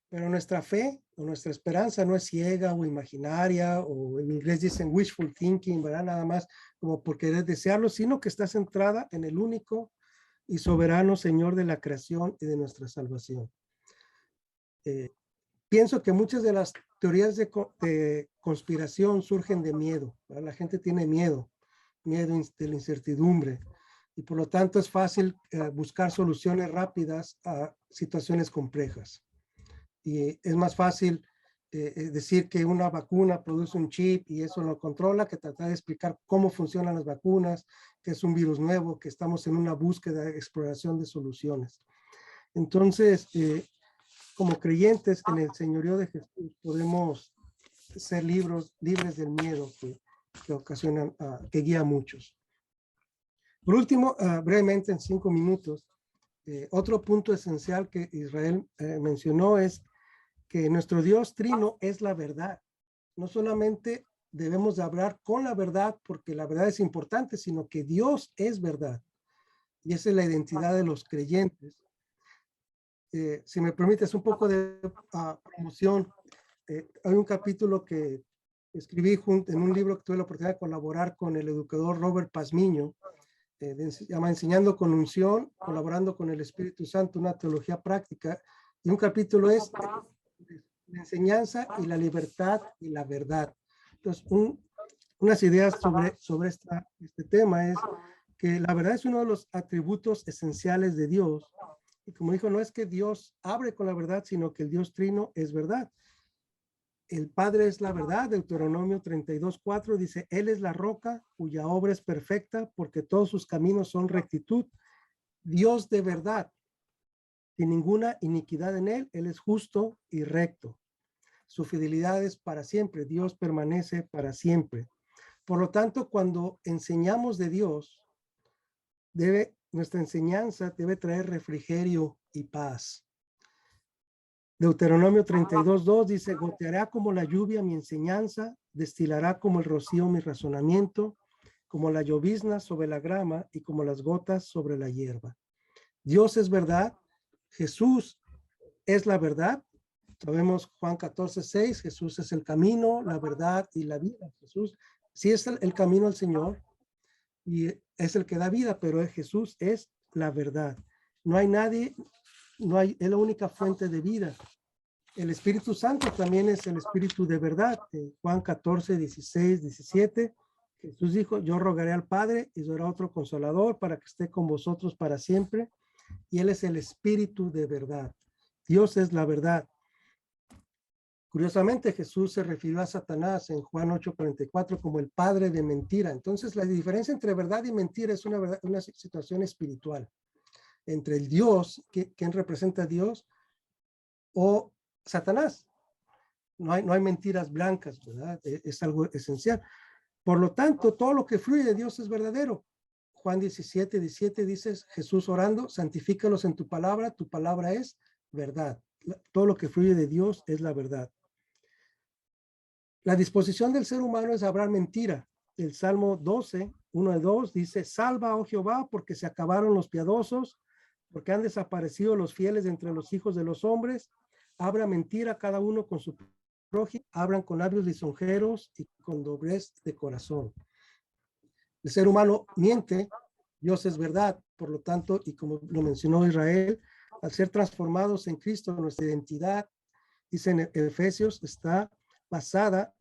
Pero nuestra fe o nuestra esperanza no es ciega o imaginaria, o en inglés dicen wishful thinking, ¿verdad? Nada más como por querer desearlo, sino que está centrada en el único y soberano Señor de la creación y de nuestra salvación. Pienso que muchas de las teorías de conspiración surgen de miedo, ¿verdad? La gente tiene miedo de la incertidumbre, y por lo tanto es fácil buscar soluciones rápidas a situaciones complejas. Y es más fácil decir que una vacuna produce un chip y eso lo controla, que tratar de explicar cómo funcionan las vacunas, que es un virus nuevo, que estamos en una búsqueda de exploración de soluciones. Entonces, como creyentes en el señorío de Jesús, podemos ser libres del miedo que ocasionan, que guía a muchos. Por último, brevemente en 5 minutos, otro punto esencial que Israel mencionó es que nuestro Dios trino es la verdad. No solamente debemos de hablar con la verdad porque la verdad es importante, sino que Dios es verdad. Y esa es la identidad de los creyentes. Si me permites un poco de promoción, hay un capítulo que escribí en un libro que tuve la oportunidad de colaborar con el educador Robert Pazmiño, se llama Enseñando con Unción, colaborando con el Espíritu Santo, una teología práctica, y un capítulo es la enseñanza y la libertad y la verdad. Entonces, unas ideas sobre este tema es que la verdad es uno de los atributos esenciales de Dios. Y como dijo, no es que Dios abre con la verdad, sino que el Dios trino es verdad. El Padre es la verdad, Deuteronomio 32:4 dice, Él es la roca cuya obra es perfecta porque todos sus caminos son rectitud. Dios de verdad, sin ninguna iniquidad en Él, Él es justo y recto. Su fidelidad es para siempre, Dios permanece para siempre. Por lo tanto, cuando enseñamos de Dios, nuestra enseñanza debe traer refrigerio y paz. Deuteronomio 32:2 dice, goteará como la lluvia mi enseñanza, destilará como el rocío mi razonamiento, como la llovizna sobre la grama y como las gotas sobre la hierba. Dios es verdad, Jesús es la verdad. Sabemos Juan 14:6, Jesús es el camino, la verdad y la vida. Jesús sí es el camino al Señor y es el que da vida, pero Jesús es la verdad. No hay nadie, es la única fuente de vida. El Espíritu Santo también es el Espíritu de verdad. Juan 14:16-17, Jesús dijo, yo rogaré al Padre y dará otro consolador para que esté con vosotros para siempre. Y Él es el Espíritu de verdad. Dios es la verdad. Curiosamente, Jesús se refirió a Satanás en Juan 8:44 como el padre de mentira. Entonces, la diferencia entre verdad y mentira es una situación espiritual. Entre el Dios, quien representa a Dios, o Satanás. No hay mentiras blancas, ¿verdad? Es algo esencial. Por lo tanto, todo lo que fluye de Dios es verdadero. Juan 17:17 dice, Jesús orando, santifícalos en tu palabra es verdad. Todo lo que fluye de Dios es la verdad. La disposición del ser humano es hablar mentira. El Salmo 12 1:2 dice, salva, oh Jehová, porque se acabaron los piadosos, porque han desaparecido los fieles entre los hijos de los hombres. Habla mentira cada uno con su prójimo, hablan con labios lisonjeros y con doblez de corazón. El ser humano miente, Dios es verdad, por lo tanto, y como lo mencionó Israel, al ser transformados en Cristo, nuestra identidad, dice en Efesios, está basada,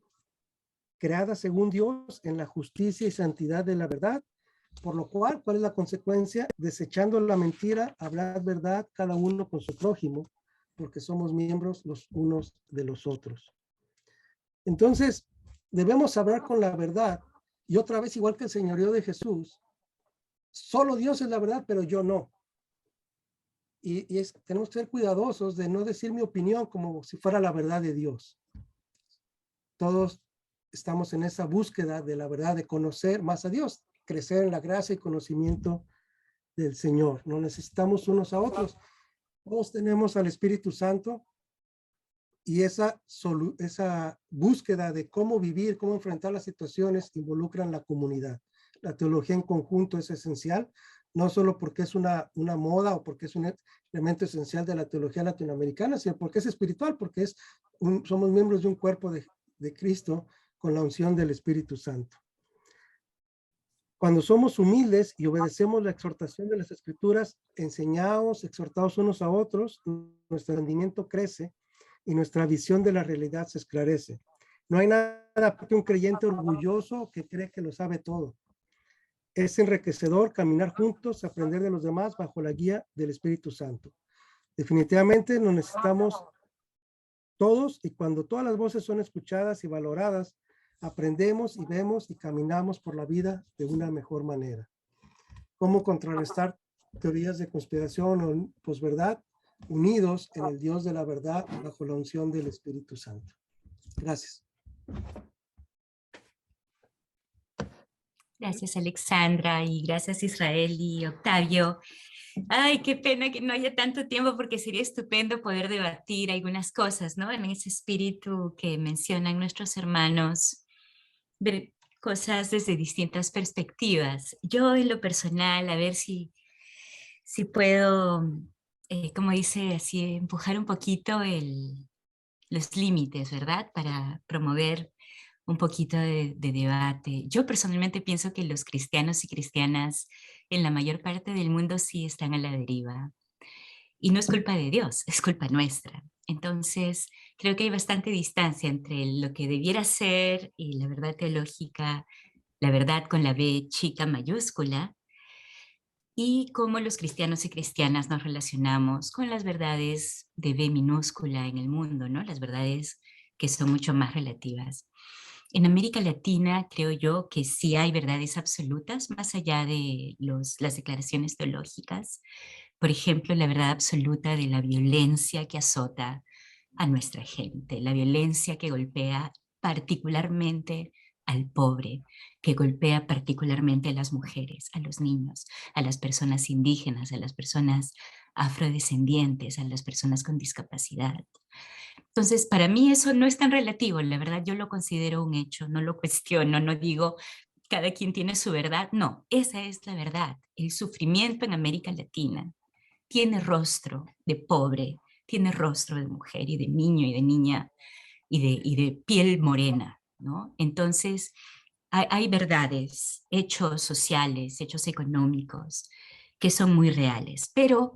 creada según Dios en la justicia y santidad de la verdad, por lo cual, ¿cuál es la consecuencia? Desechando la mentira, hablar verdad cada uno con su prójimo, porque somos miembros los unos de los otros. Entonces, debemos hablar con la verdad, y otra vez, igual que el señorío de Jesús, solo Dios es la verdad, pero yo no. Tenemos que ser cuidadosos de no decir mi opinión como si fuera la verdad de Dios. Todos estamos en esa búsqueda de la verdad, de conocer más a Dios, crecer en la gracia y conocimiento del Señor. No necesitamos unos a otros. Todos tenemos al Espíritu Santo y esa búsqueda de cómo vivir, cómo enfrentar las situaciones involucran la comunidad. La teología en conjunto es esencial, no solo porque es una moda o porque es un elemento esencial de la teología latinoamericana, sino porque es espiritual, porque somos miembros de un cuerpo de Cristo con la unción del Espíritu Santo. Cuando somos humildes y obedecemos la exhortación de las Escrituras, enseñados, exhortados unos a otros, nuestro entendimiento crece y nuestra visión de la realidad se esclarece. No hay nada que un creyente orgulloso que cree que lo sabe todo. Es enriquecedor caminar juntos, aprender de los demás bajo la guía del Espíritu Santo. Definitivamente nos necesitamos todos, y cuando todas las voces son escuchadas y valoradas, aprendemos y vemos y caminamos por la vida de una mejor manera. ¿Cómo contrarrestar teorías de conspiración o posverdad? Unidos en el Dios de la verdad bajo la unción del Espíritu Santo. Gracias. Gracias, Alexandra, y gracias, Israel y Octavio. Ay, qué pena que no haya tanto tiempo porque sería estupendo poder debatir algunas cosas, ¿no? En ese espíritu que mencionan nuestros hermanos, ver cosas desde distintas perspectivas. Yo en lo personal, a ver si puedo, como dice, así empujar un poquito los límites, ¿verdad? Para promover un poquito de debate. Yo personalmente pienso que los cristianos y cristianas en la mayor parte del mundo sí están a la deriva. Y no es culpa de Dios, es culpa nuestra. Entonces, creo que hay bastante distancia entre lo que debiera ser y la verdad teológica, la verdad con la B chica mayúscula, y cómo los cristianos y cristianas nos relacionamos con las verdades de B minúscula en el mundo, ¿no? Las verdades que son mucho más relativas. En América Latina creo yo que sí hay verdades absolutas más allá de las declaraciones teológicas. Por ejemplo, la verdad absoluta de la violencia que azota a nuestra gente, la violencia que golpea particularmente al pobre, que golpea particularmente a las mujeres, a los niños, a las personas indígenas, a las personas afrodescendientes, a las personas con discapacidad. Entonces, para mí eso no es tan relativo, la verdad yo lo considero un hecho, no lo cuestiono, no digo cada quien tiene su verdad, no, esa es la verdad. El sufrimiento en América Latina tiene rostro de pobre, tiene rostro de mujer y de niño y de niña y de piel morena, ¿no? Entonces, hay verdades, hechos sociales, hechos económicos, que son muy reales, pero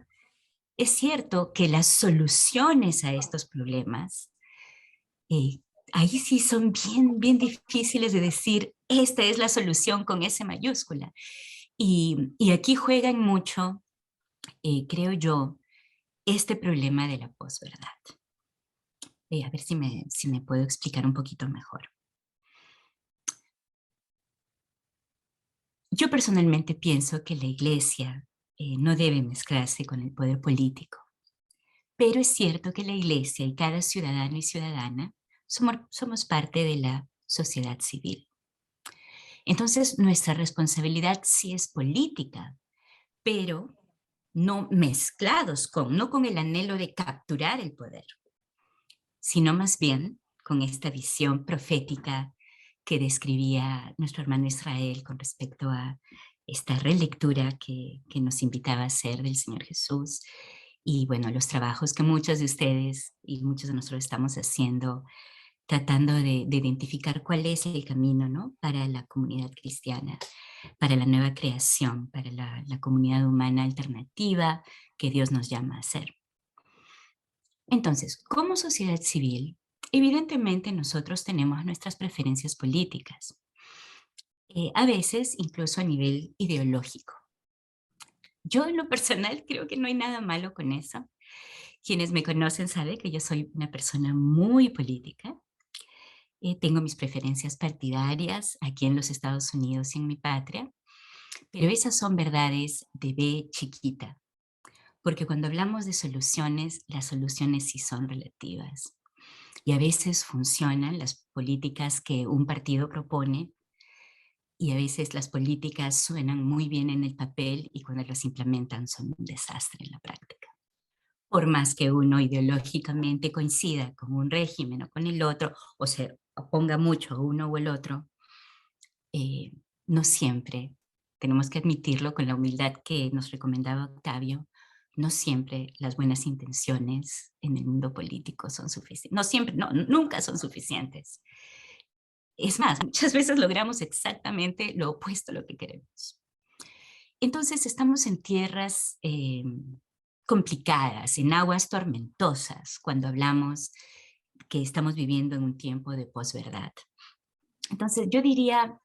es cierto que las soluciones a estos problemas, ahí sí son bien difíciles de decir, esta es la solución con S mayúscula. Y aquí juegan mucho, creo yo, este problema de la posverdad. A ver si me puedo explicar un poquito mejor. Yo personalmente pienso que la Iglesia no debe mezclarse con el poder político, pero es cierto que la Iglesia y cada ciudadano y ciudadana somos parte de la sociedad civil. Entonces, nuestra responsabilidad sí es política, pero no mezclados no con el anhelo de capturar el poder, sino más bien con esta visión profética que describía nuestro hermano Israel con respecto a esta relectura que nos invitaba a hacer del Señor Jesús. Y bueno, los trabajos que muchos de ustedes y muchos de nosotros estamos haciendo, tratando de identificar cuál es el camino, ¿no?, para la comunidad cristiana, para la nueva creación, para la comunidad humana alternativa que Dios nos llama a ser. Entonces, como sociedad civil, evidentemente nosotros tenemos nuestras preferencias políticas, a veces incluso a nivel ideológico. Yo en lo personal creo que no hay nada malo con eso. Quienes me conocen saben que yo soy una persona muy política. Tengo mis preferencias partidarias aquí en los Estados Unidos y en mi patria, pero esas son verdades de B chiquita, porque cuando hablamos de soluciones, las soluciones sí son relativas. Y a veces funcionan las políticas que un partido propone, y a veces las políticas suenan muy bien en el papel y cuando las implementan son un desastre en la práctica. Por más que uno ideológicamente coincida con un régimen o con el otro, o se oponga mucho a uno o el otro, no siempre, tenemos que admitirlo con la humildad que nos recomendaba Octavio, no siempre las buenas intenciones en el mundo político son suficientes. No siempre, no, nunca son suficientes. Es más, muchas veces logramos exactamente lo opuesto a lo que queremos. Entonces estamos en tierras complicadas, en aguas tormentosas, cuando hablamos que estamos viviendo en un tiempo de posverdad. Entonces yo diría,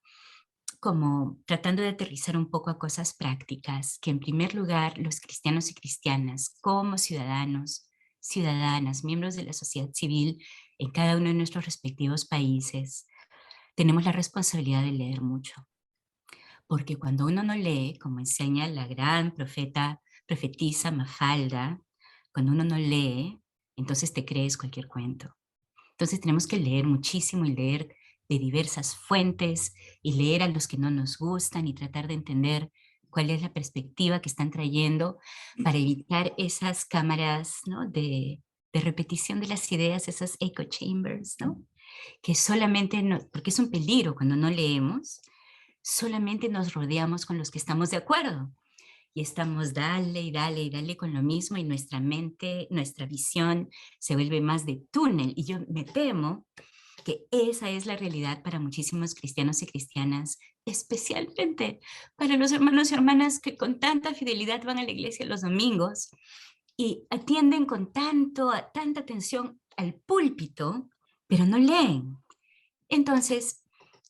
como tratando de aterrizar un poco a cosas prácticas, que en primer lugar los cristianos y cristianas, como ciudadanos, ciudadanas, miembros de la sociedad civil en cada uno de nuestros respectivos países, tenemos la responsabilidad de leer mucho. Porque cuando uno no lee, como enseña la gran profetisa Mafalda, cuando uno no lee, entonces te crees cualquier cuento. Entonces tenemos que leer muchísimo y leer de diversas fuentes y leer a los que no nos gustan y tratar de entender cuál es la perspectiva que están trayendo para evitar esas cámaras, ¿no?, de repetición de las ideas, esas echo chambers, ¿no?, que solamente, porque es un peligro cuando no leemos, solamente nos rodeamos con los que estamos de acuerdo. Y estamos dale y dale y dale con lo mismo y nuestra mente, nuestra visión se vuelve más de túnel. Y yo me temo que esa es la realidad para muchísimos cristianos y cristianas, especialmente para los hermanos y hermanas que con tanta fidelidad van a la iglesia los domingos y atienden con tanta atención al púlpito, pero no leen. Entonces,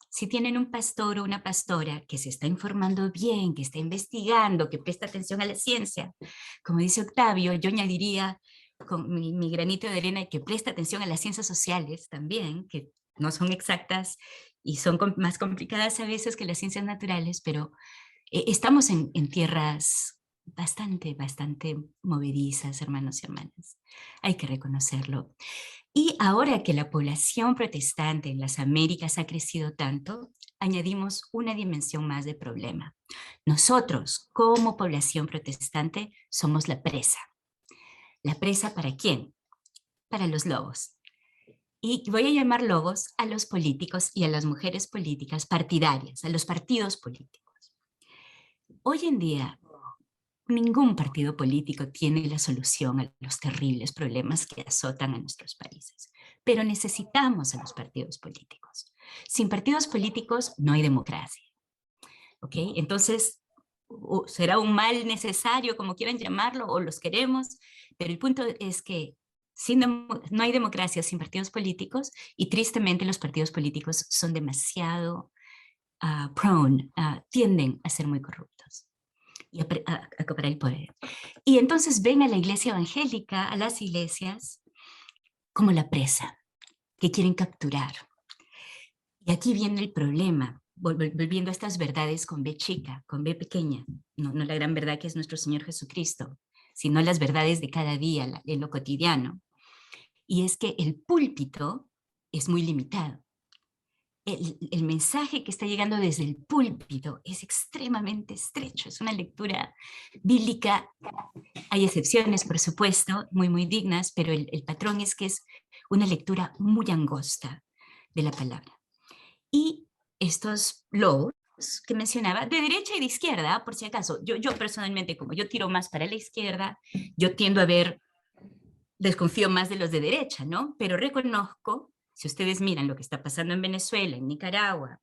si tienen un pastor o una pastora que se está informando bien, que está investigando, que presta atención a la ciencia, como dice Octavio, yo añadiría con mi granito de arena que presta atención a las ciencias sociales también, que no son exactas y son más complicadas a veces que las ciencias naturales, pero estamos en tierras bastante movedizas, hermanos y hermanas. Hay que reconocerlo. Y ahora que la población protestante en las Américas ha crecido tanto, añadimos una dimensión más de problema. Nosotros, como población protestante, somos la presa. ¿La presa para quién? Para los lobos. Y voy a llamar lobos a los políticos y a las mujeres políticas partidarias, a los partidos políticos. Hoy en día, ningún partido político tiene la solución a los terribles problemas que azotan a nuestros países, pero necesitamos a los partidos políticos. Sin partidos políticos no hay democracia. ¿Ok? Entonces, será un mal necesario, como quieran llamarlo, o los queremos, pero el punto es que no hay democracia sin partidos políticos y tristemente los partidos políticos son demasiado tienden a ser muy corruptos y a acaparar el poder. Y entonces ven a la iglesia evangélica, a las iglesias, como la presa que quieren capturar. Y aquí viene el problema, volviendo a estas verdades con B chica, con B pequeña, no la gran verdad que es nuestro Señor Jesucristo, sino las verdades de cada día, en lo cotidiano. Y es que el púlpito es muy limitado. El mensaje que está llegando desde el púlpito es extremadamente estrecho, es una lectura bíblica. Hay excepciones, por supuesto, muy dignas, pero el patrón es que es una lectura muy angosta de la palabra. Y estos lobos que mencionaba, de derecha y de izquierda, por si acaso, yo personalmente, como yo tiro más para la izquierda, yo tiendo a ver, desconfío más de los de derecha, ¿no? Pero reconozco, si ustedes miran lo que está pasando en Venezuela, en Nicaragua,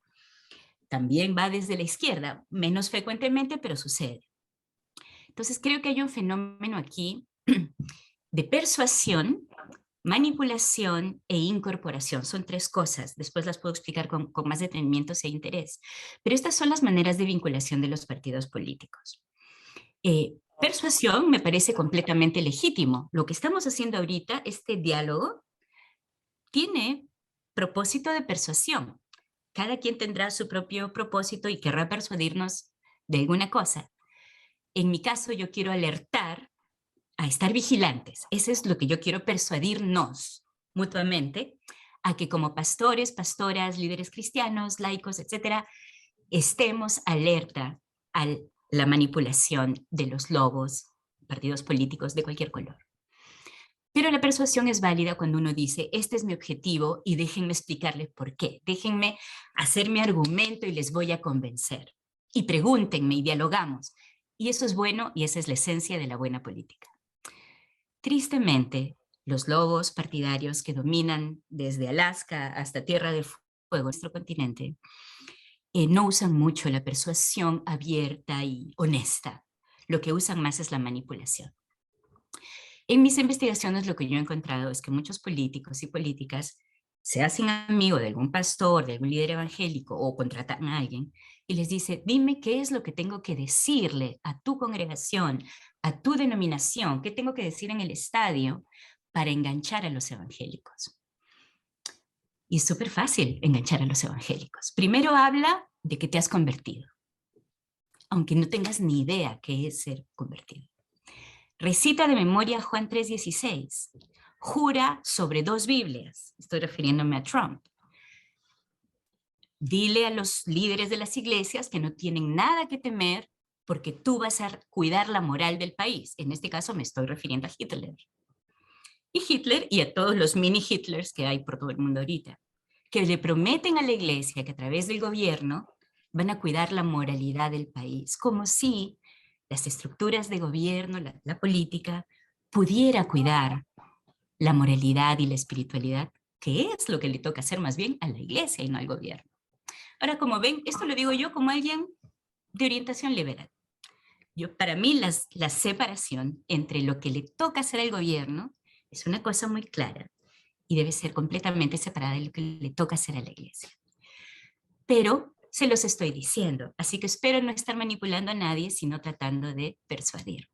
también va desde la izquierda, menos frecuentemente, pero sucede. Entonces creo que hay un fenómeno aquí de persuasión, manipulación e incorporación. Son tres cosas, después las puedo explicar con más detenimiento si hay interés. Pero estas son las maneras de vinculación de los partidos políticos. Persuasión me parece completamente legítimo. Lo que estamos haciendo ahorita, este diálogo, tiene propósito de persuasión. Cada quien tendrá su propio propósito y querrá persuadirnos de alguna cosa. En mi caso, yo quiero alertar a estar vigilantes. Eso es lo que yo quiero persuadirnos mutuamente, a que como pastores, pastoras, líderes cristianos, laicos, etcétera, estemos alerta a la manipulación de los lobos, partidos políticos de cualquier color. Pero la persuasión es válida cuando uno dice, este es mi objetivo y déjenme explicarles por qué. Déjenme hacer mi argumento y les voy a convencer. Y pregúntenme y dialogamos. Y eso es bueno y esa es la esencia de la buena política. Tristemente, los lobos partidarios que dominan desde Alaska hasta Tierra del Fuego, nuestro continente, no usan mucho la persuasión abierta y honesta. Lo que usan más es la manipulación. En mis investigaciones lo que yo he encontrado es que muchos políticos y políticas se hacen amigos de algún pastor, de algún líder evangélico o contratan a alguien y les dice, dime qué es lo que tengo que decirle a tu congregación, a tu denominación, qué tengo que decir en el estadio para enganchar a los evangélicos. Y es súper fácil enganchar a los evangélicos. Primero habla de que te has convertido, aunque no tengas ni idea qué es ser convertido. Recita de memoria Juan 3:16. Jura sobre 2 Biblias. Estoy refiriéndome a Trump. Dile a los líderes de las iglesias que no tienen nada que temer porque tú vas a cuidar la moral del país. En este caso me estoy refiriendo a Hitler. Y Hitler y a todos los mini Hitlers que hay por todo el mundo ahorita, que le prometen a la iglesia que a través del gobierno van a cuidar la moralidad del país, como si las estructuras de gobierno, la política, pudiera cuidar la moralidad y la espiritualidad, que es lo que le toca hacer más bien a la iglesia y no al gobierno. Ahora, como ven, esto lo digo yo como alguien de orientación liberal. Para mí la separación entre lo que le toca hacer al gobierno es una cosa muy clara y debe ser completamente separada de lo que le toca hacer a la iglesia. Pero se los estoy diciendo, así que espero no estar manipulando a nadie, sino tratando de persuadir.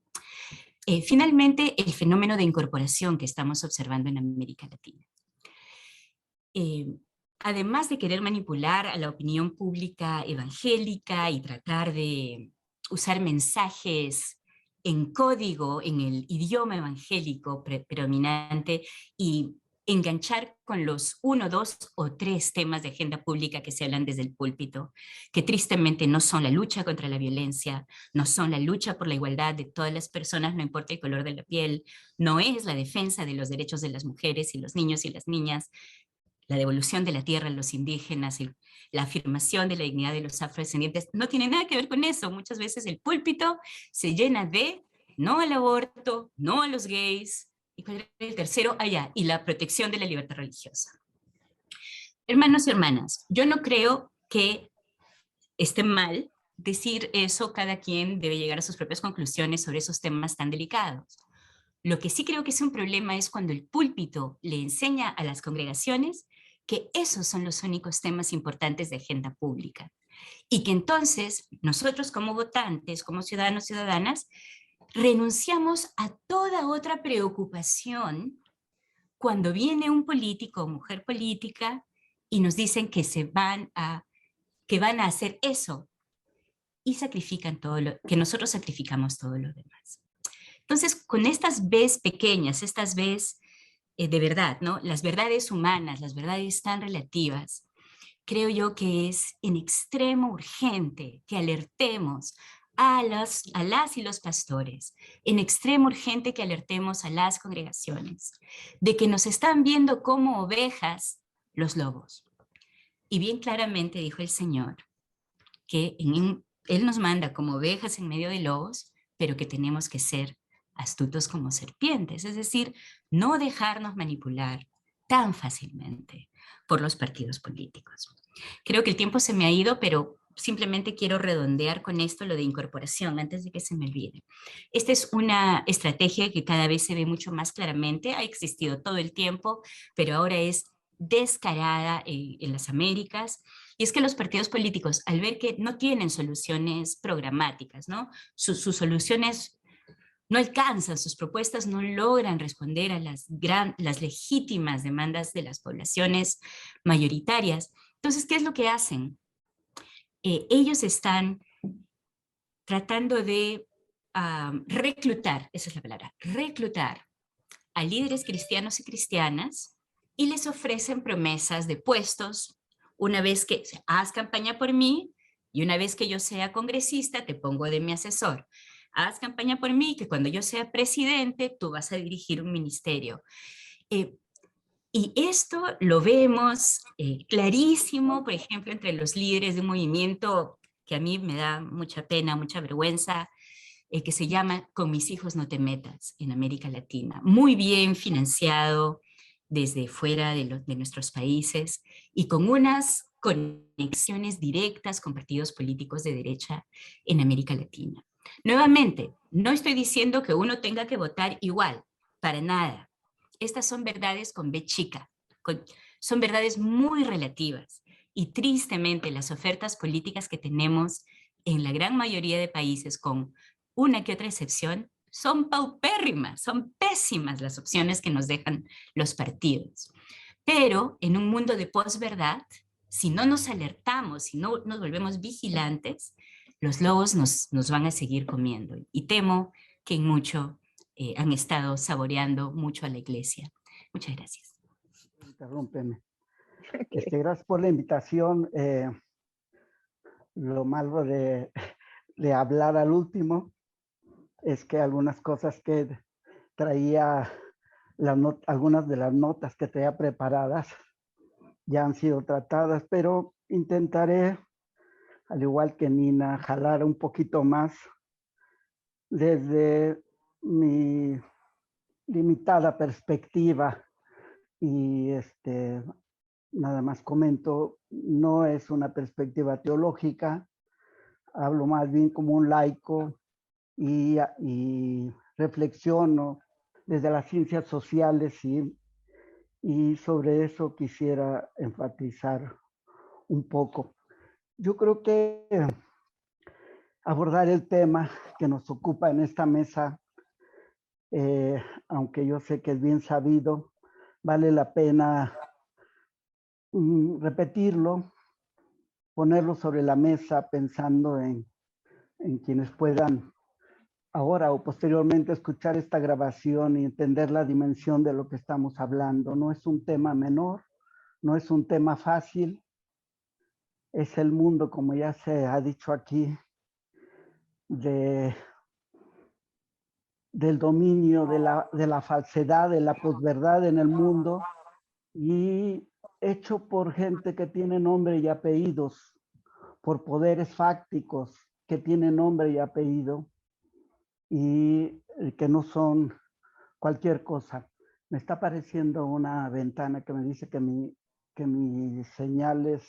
Finalmente, el fenómeno de incorporación que estamos observando en América Latina. Además de querer manipular a la opinión pública evangélica y tratar de usar mensajes en código, en el idioma evangélico predominante y enganchar con los 1, 2 o 3 temas de agenda pública que se hablan desde el púlpito, que tristemente no son la lucha contra la violencia, no son la lucha por la igualdad de todas las personas, no importa el color de la piel, no es la defensa de los derechos de las mujeres y los niños y las niñas, la devolución de la tierra a los indígenas, la afirmación de la dignidad de los afrodescendientes, no tiene nada que ver con eso. Muchas veces el púlpito se llena de no al aborto, no a los gays, y cuál es el tercero, allá, y la protección de la libertad religiosa. Hermanos y hermanas, yo no creo que esté mal decir eso, cada quien debe llegar a sus propias conclusiones sobre esos temas tan delicados. Lo que sí creo que es un problema es cuando el púlpito le enseña a las congregaciones que esos son los únicos temas importantes de agenda pública. Y que entonces nosotros como votantes, como ciudadanos y ciudadanas, renunciamos a toda otra preocupación cuando viene un político o mujer política y nos dicen que van a hacer eso y sacrifican todo que nosotros sacrificamos todo lo demás. Entonces, con estas Bs pequeñas, estas Bs de verdad, ¿no? Las verdades humanas, las verdades tan relativas, creo yo que es en extremo urgente que alertemos a las y los pastores, en extremo urgente que alertemos a las congregaciones de que nos están viendo como ovejas los lobos. Y bien claramente dijo el Señor que Él nos manda como ovejas en medio de lobos, pero que tenemos que ser astutos como serpientes, es decir, no dejarnos manipular tan fácilmente por los partidos políticos. Creo que el tiempo se me ha ido, pero simplemente quiero redondear con esto lo de incorporación antes de que se me olvide. Esta es una estrategia que cada vez se ve mucho más claramente, ha existido todo el tiempo, pero ahora es descarada en las Américas. Y es que los partidos políticos, al ver que no tienen soluciones programáticas, ¿no? Sus soluciones no alcanzan, sus propuestas no logran responder a las legítimas demandas de las poblaciones mayoritarias. Entonces, ¿qué es lo que hacen? Ellos están tratando de reclutar, esa es la palabra, reclutar a líderes cristianos y cristianas y les ofrecen promesas de puestos. Una vez que haz campaña por mí y una vez que yo sea congresista, te pongo de mi asesor. Haz campaña por mí, que cuando yo sea presidente, tú vas a dirigir un ministerio. Y esto lo vemos clarísimo, por ejemplo, entre los líderes de un movimiento que a mí me da mucha pena, mucha vergüenza, que se llama Con mis hijos no te metas, en América Latina. Muy bien financiado desde fuera de nuestros países y con unas conexiones directas con partidos políticos de derecha en América Latina. Nuevamente, no estoy diciendo que uno tenga que votar igual, para nada. Estas son verdades con B chica, son verdades muy relativas y tristemente las ofertas políticas que tenemos en la gran mayoría de países, con una que otra excepción, son paupérrimas, son pésimas las opciones que nos dejan los partidos. Pero en un mundo de posverdad, si no nos alertamos, si no nos volvemos vigilantes, los lobos nos van a seguir comiendo. Y temo que en mucho han estado saboreando mucho a la iglesia. Muchas gracias. Interrúmpeme. Okay. Gracias por la invitación. Lo malo de hablar al último es que algunas cosas que traía, algunas de las notas que traía preparadas ya han sido tratadas, pero intentaré, al igual que Nina, jalar un poquito más desde mi limitada perspectiva. Y nada más comento, no es una perspectiva teológica, hablo más bien como un laico y reflexiono desde las ciencias sociales y sobre eso quisiera enfatizar un poco. Yo creo que abordar el tema que nos ocupa en esta mesa, aunque yo sé que es bien sabido, vale la pena repetirlo, ponerlo sobre la mesa pensando en quienes puedan ahora o posteriormente escuchar esta grabación y entender la dimensión de lo que estamos hablando. No es un tema menor, no es un tema fácil, es el mundo, como ya se ha dicho aquí, del dominio de la falsedad, de la posverdad en el mundo, y hecho por gente que tiene nombre y apellidos, por poderes fácticos que tienen nombre y apellido, y que no son cualquier cosa. Me está apareciendo una ventana que me dice que mi señal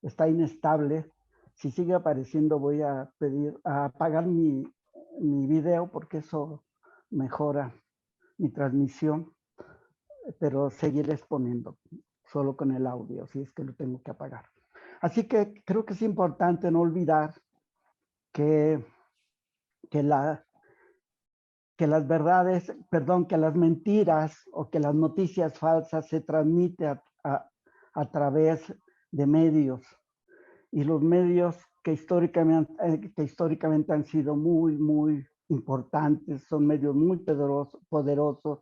está inestable. Si sigue apareciendo, voy a pedir a apagar mi video porque eso mejora mi transmisión, pero seguiré exponiendo solo con el audio, si es que lo tengo que apagar. Así que creo que es importante no olvidar que las verdades, perdón, que las mentiras o que las noticias falsas se transmiten a través de medios. Y los medios que históricamente han sido muy, muy importantes, son medios muy poderosos,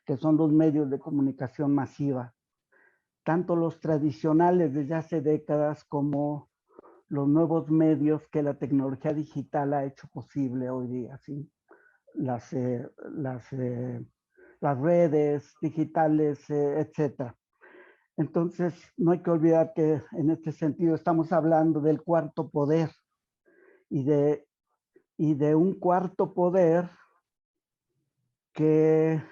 que son los medios de comunicación masiva. Tanto los tradicionales desde hace décadas como los nuevos medios que la tecnología digital ha hecho posible hoy día, ¿sí? Las redes digitales, etcétera. Entonces, no hay que olvidar que en este sentido estamos hablando del cuarto poder y de un cuarto poder que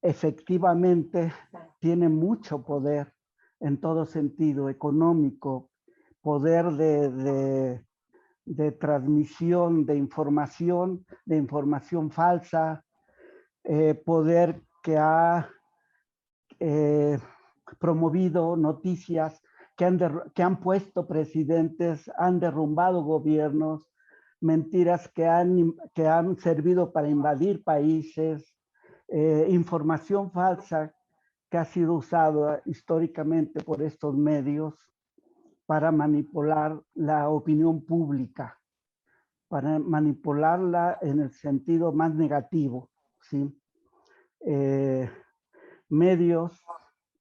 efectivamente tiene mucho poder en todo sentido, económico, poder de transmisión de información falsa, poder que ha promovido noticias que han puesto presidentes, han derrumbado gobiernos, mentiras que han servido para invadir países, información falsa que ha sido usada históricamente por estos medios para manipular la opinión pública, para manipularla en el sentido más negativo, ¿sí? Medios,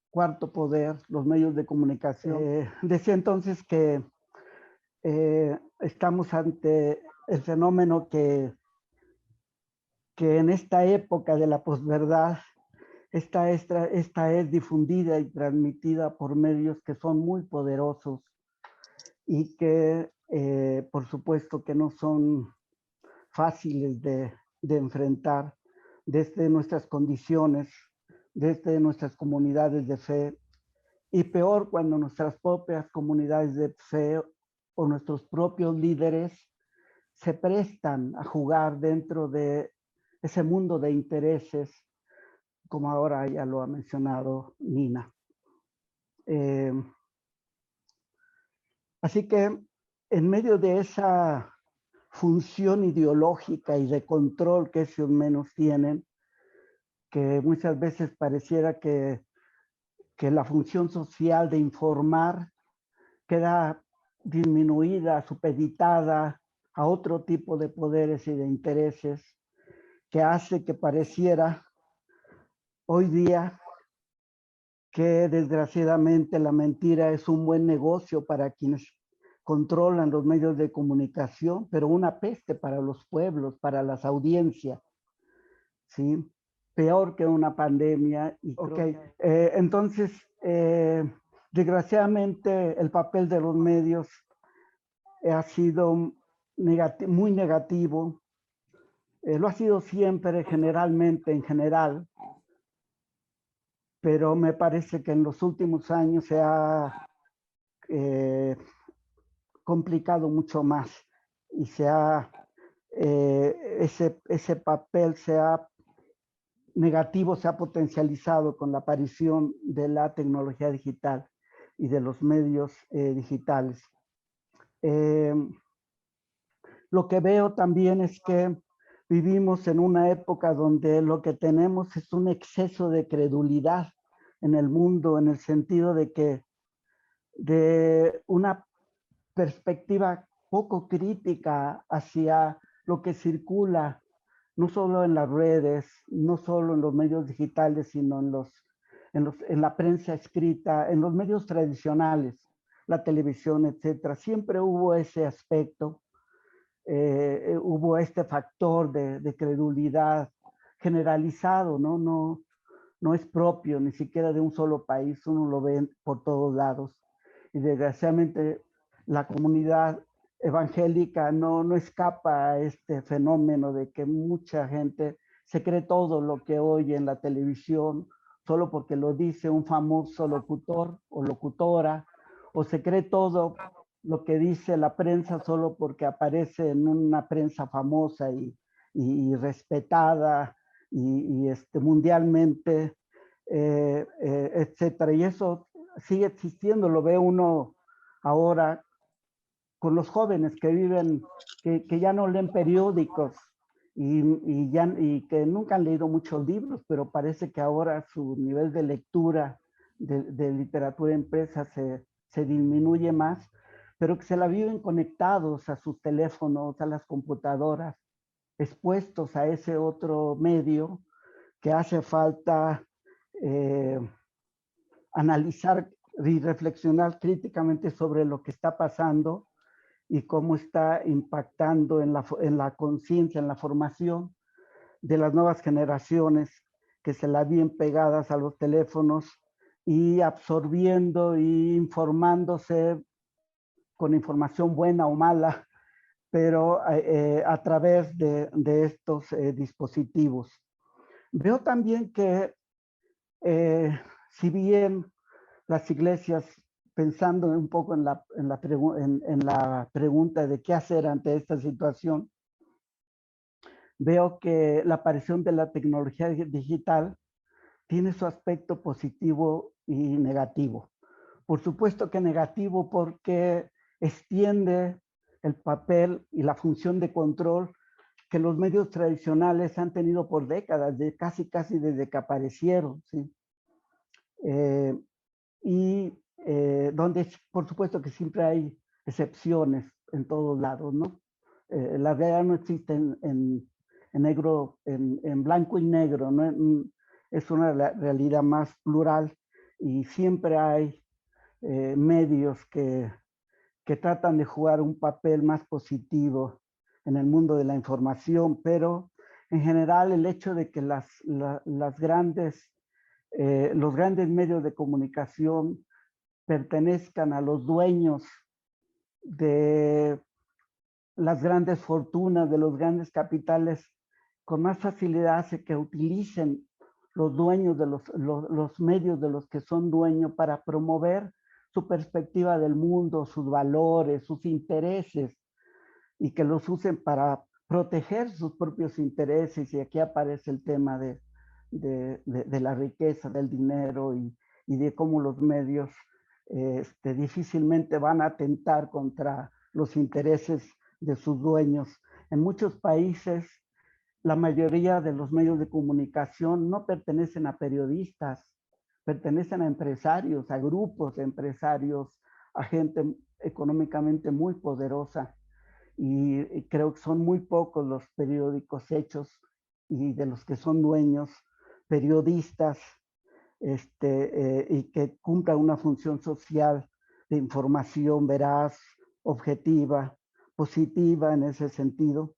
cuarto poder, los medios de comunicación. Decía entonces que estamos ante el fenómeno que en esta época de la posverdad, esta es difundida y transmitida por medios que son muy poderosos y que, por supuesto, que no son fáciles de enfrentar desde nuestras condiciones, desde nuestras comunidades de fe, y peor cuando nuestras propias comunidades de fe o nuestros propios líderes se prestan a jugar dentro de ese mundo de intereses, como ahora ya lo ha mencionado Nina. Así que en medio de esa función ideológica y de control que esos menos tienen, que muchas veces pareciera que la función social de informar queda disminuida, supeditada a otro tipo de poderes y de intereses, que hace que pareciera hoy día que desgraciadamente la mentira es un buen negocio para quienes controlan los medios de comunicación, pero una peste para los pueblos, para las audiencias, ¿sí? Peor que una pandemia. Y entonces, desgraciadamente, el papel de los medios ha sido muy negativo. Lo ha sido siempre, generalmente, en general, pero me parece que en los últimos años se ha complicado mucho más y ese papel negativo se ha potencializado con la aparición de la tecnología digital y de los medios digitales. Lo que veo también es que vivimos en una época donde lo que tenemos es un exceso de credulidad en el mundo, en el sentido de que de una perspectiva poco crítica hacia lo que circula, no solo en las redes, no solo en los medios digitales, sino en la prensa escrita, en los medios tradicionales, la televisión, etcétera. Siempre hubo ese aspecto, hubo este factor de credulidad generalizado, no es propio ni siquiera de un solo país, uno lo ve por todos lados. Y desgraciadamente la comunidad evangélica no escapa a este fenómeno de que mucha gente se cree todo lo que oye en la televisión solo porque lo dice un famoso locutor o locutora, o se cree todo lo que dice la prensa solo porque aparece en una prensa famosa y respetada y mundialmente, etcétera. Y eso sigue existiendo, lo ve uno ahora con los jóvenes que viven, que ya no leen periódicos y que nunca han leído muchos libros, pero parece que ahora su nivel de lectura de literatura impresa se disminuye más, pero que se la viven conectados a sus teléfonos, a las computadoras, expuestos a ese otro medio que hace falta analizar y reflexionar críticamente sobre lo que está pasando y cómo está impactando en la conciencia, en la formación de las nuevas generaciones que se la vienen pegadas a los teléfonos y absorbiendo y informándose con información buena o mala, pero a través de estos dispositivos. Veo también que si bien las iglesias, pensando un poco en la pregunta de qué hacer ante esta situación, veo que la aparición de la tecnología digital tiene su aspecto positivo y negativo. Por supuesto que negativo porque extiende el papel y la función de control que los medios tradicionales han tenido por décadas, casi desde que aparecieron, ¿sí? Donde por supuesto que siempre hay excepciones en todos lados, ¿no? La realidad no existe en negro, en blanco y negro, ¿no? Es una realidad más plural y siempre hay medios que tratan de jugar un papel más positivo en el mundo de la información, pero en general el hecho de que los grandes medios de comunicación pertenezcan a los dueños de las grandes fortunas, de los grandes capitales, con más facilidad hace que utilicen los dueños de los medios de los que son dueños para promover su perspectiva del mundo, sus valores, sus intereses, y que los usen para proteger sus propios intereses. Y aquí aparece el tema de la riqueza, del dinero y de cómo los medios difícilmente van a atentar contra los intereses de sus dueños. En muchos países, la mayoría de los medios de comunicación no pertenecen a periodistas, pertenecen a empresarios, a grupos de empresarios, a gente económicamente muy poderosa. Y creo que son muy pocos los periódicos hechos y de los que son dueños, periodistas, y que cumpla una función social de información veraz, objetiva, positiva en ese sentido.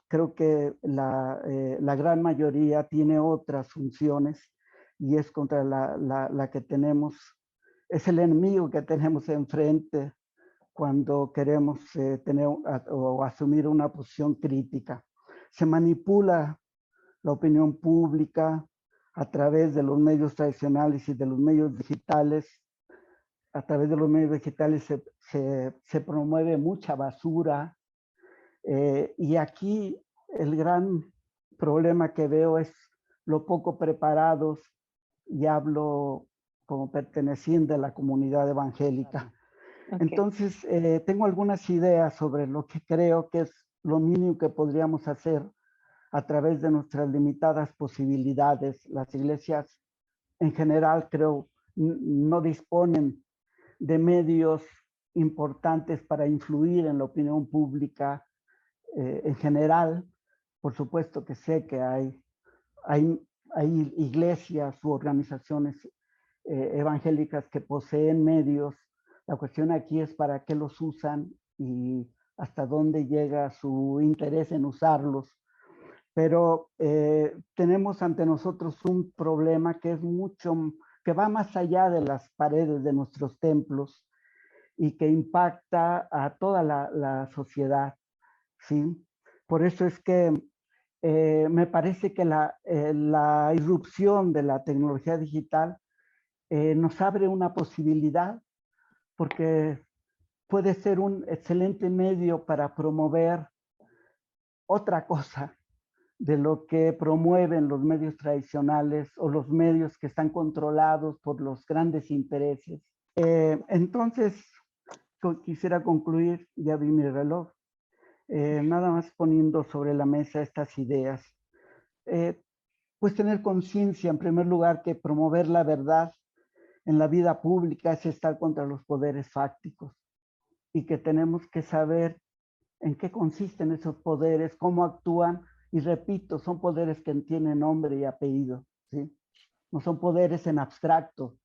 Creo que la gran mayoría tiene otras funciones y es contra la que tenemos, es el enemigo que tenemos enfrente cuando queremos tener o asumir una posición crítica. Se manipula la opinión pública a través de los medios tradicionales y de los medios digitales. A través de los medios digitales se promueve mucha basura. Y aquí el gran problema que veo es lo poco preparados, y hablo como perteneciente a la comunidad evangélica. Okay. Entonces, tengo algunas ideas sobre lo que creo que es lo mínimo que podríamos hacer a través de nuestras limitadas posibilidades. Las iglesias en general, creo, no disponen de medios importantes para influir en la opinión pública en general. Por supuesto que sé que hay iglesias u organizaciones evangélicas que poseen medios. La cuestión aquí es para qué los usan y hasta dónde llega su interés en usarlos. Pero tenemos ante nosotros un problema que es que va más allá de las paredes de nuestros templos y que impacta a toda la sociedad, ¿sí? Por eso es que me parece que la irrupción de la tecnología digital nos abre una posibilidad, porque puede ser un excelente medio para promover otra cosa de lo que promueven los medios tradicionales o los medios que están controlados por los grandes intereses. Entonces, quisiera concluir, ya vi mi reloj, nada más poniendo sobre la mesa estas ideas. Pues tener conciencia, en primer lugar, que promover la verdad en la vida pública es estar contra los poderes fácticos, y que tenemos que saber en qué consisten esos poderes, cómo actúan, y repito, son poderes que tienen nombre y apellido, ¿sí? No son poderes en abstracto,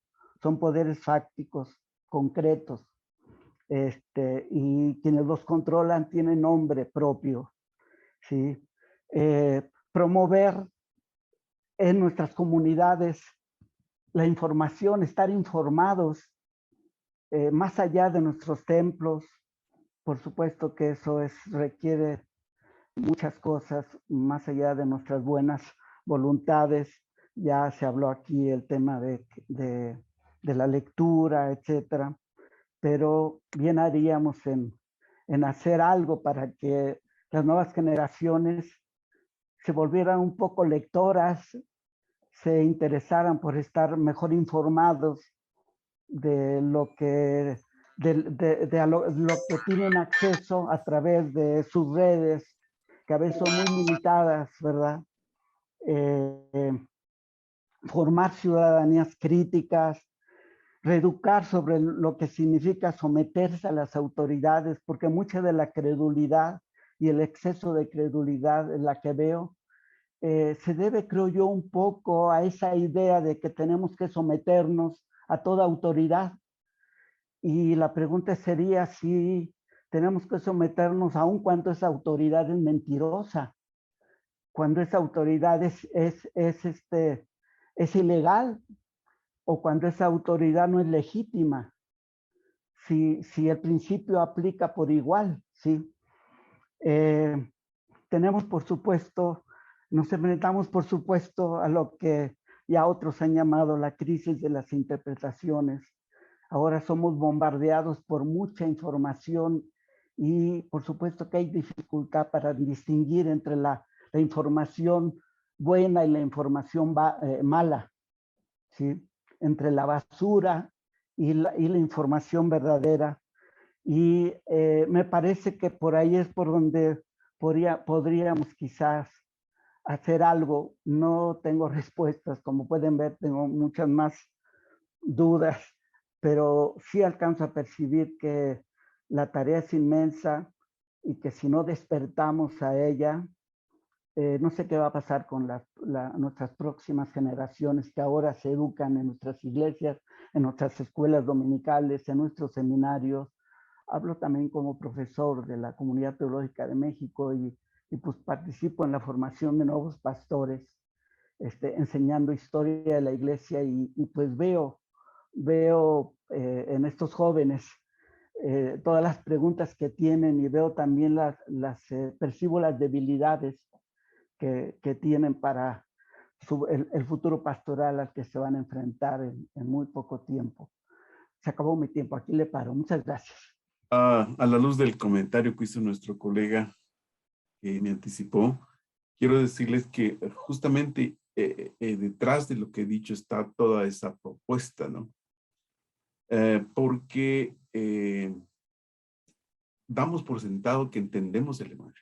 son poderes fácticos, concretos, y quienes los controlan tienen nombre propio, ¿sí? Promover en nuestras comunidades la información, estar informados más allá de nuestros templos. Por supuesto que eso requiere muchas cosas más allá de nuestras buenas voluntades. Ya se habló aquí el tema de la lectura, etcétera, pero bien haríamos en hacer algo para que las nuevas generaciones se volvieran un poco lectoras, se interesaran por estar mejor informados de lo que, lo que tienen acceso a través de sus redes, que a veces son muy limitadas, ¿verdad? Formar ciudadanías críticas, reeducar sobre lo que significa someterse a las autoridades, porque mucha de la credulidad y el exceso de credulidad en la que veo se debe, creo yo, un poco a esa idea de que tenemos que someternos a toda autoridad. Y la pregunta sería si tenemos que someternos aun cuando esa autoridad es mentirosa, cuando esa autoridad es ilegal, o cuando esa autoridad no es legítima, si el principio aplica por igual, ¿sí? Tenemos, por supuesto, nos enfrentamos, por supuesto, a lo que ya otros han llamado la crisis de las interpretaciones. Ahora somos bombardeados por mucha información y, por supuesto, que hay dificultad para distinguir entre la información buena y la información mala, ¿sí? Entre la basura y la información verdadera. Y me parece que por ahí es por donde podríamos quizás hacer algo. No tengo respuestas, como pueden ver, tengo muchas más dudas, pero sí alcanzo a percibir que la tarea es inmensa y que si no despertamos a ella, no sé qué va a pasar con nuestras próximas generaciones que ahora se educan en nuestras iglesias, en nuestras escuelas dominicales, en nuestros seminarios. Hablo también como profesor de la Comunidad Teológica de México y pues participo en la formación de nuevos pastores, enseñando historia de la iglesia y pues veo en estos jóvenes todas las preguntas que tienen y veo también percibo las debilidades que tienen para el futuro pastoral al que se van a enfrentar en muy poco tiempo. Se acabó mi tiempo, aquí le paro. Muchas gracias. A la luz del comentario que hizo nuestro colega que me anticipó, quiero decirles que justamente detrás de lo que he dicho está toda esa propuesta, ¿no? Porque damos por sentado que entendemos el evangelio.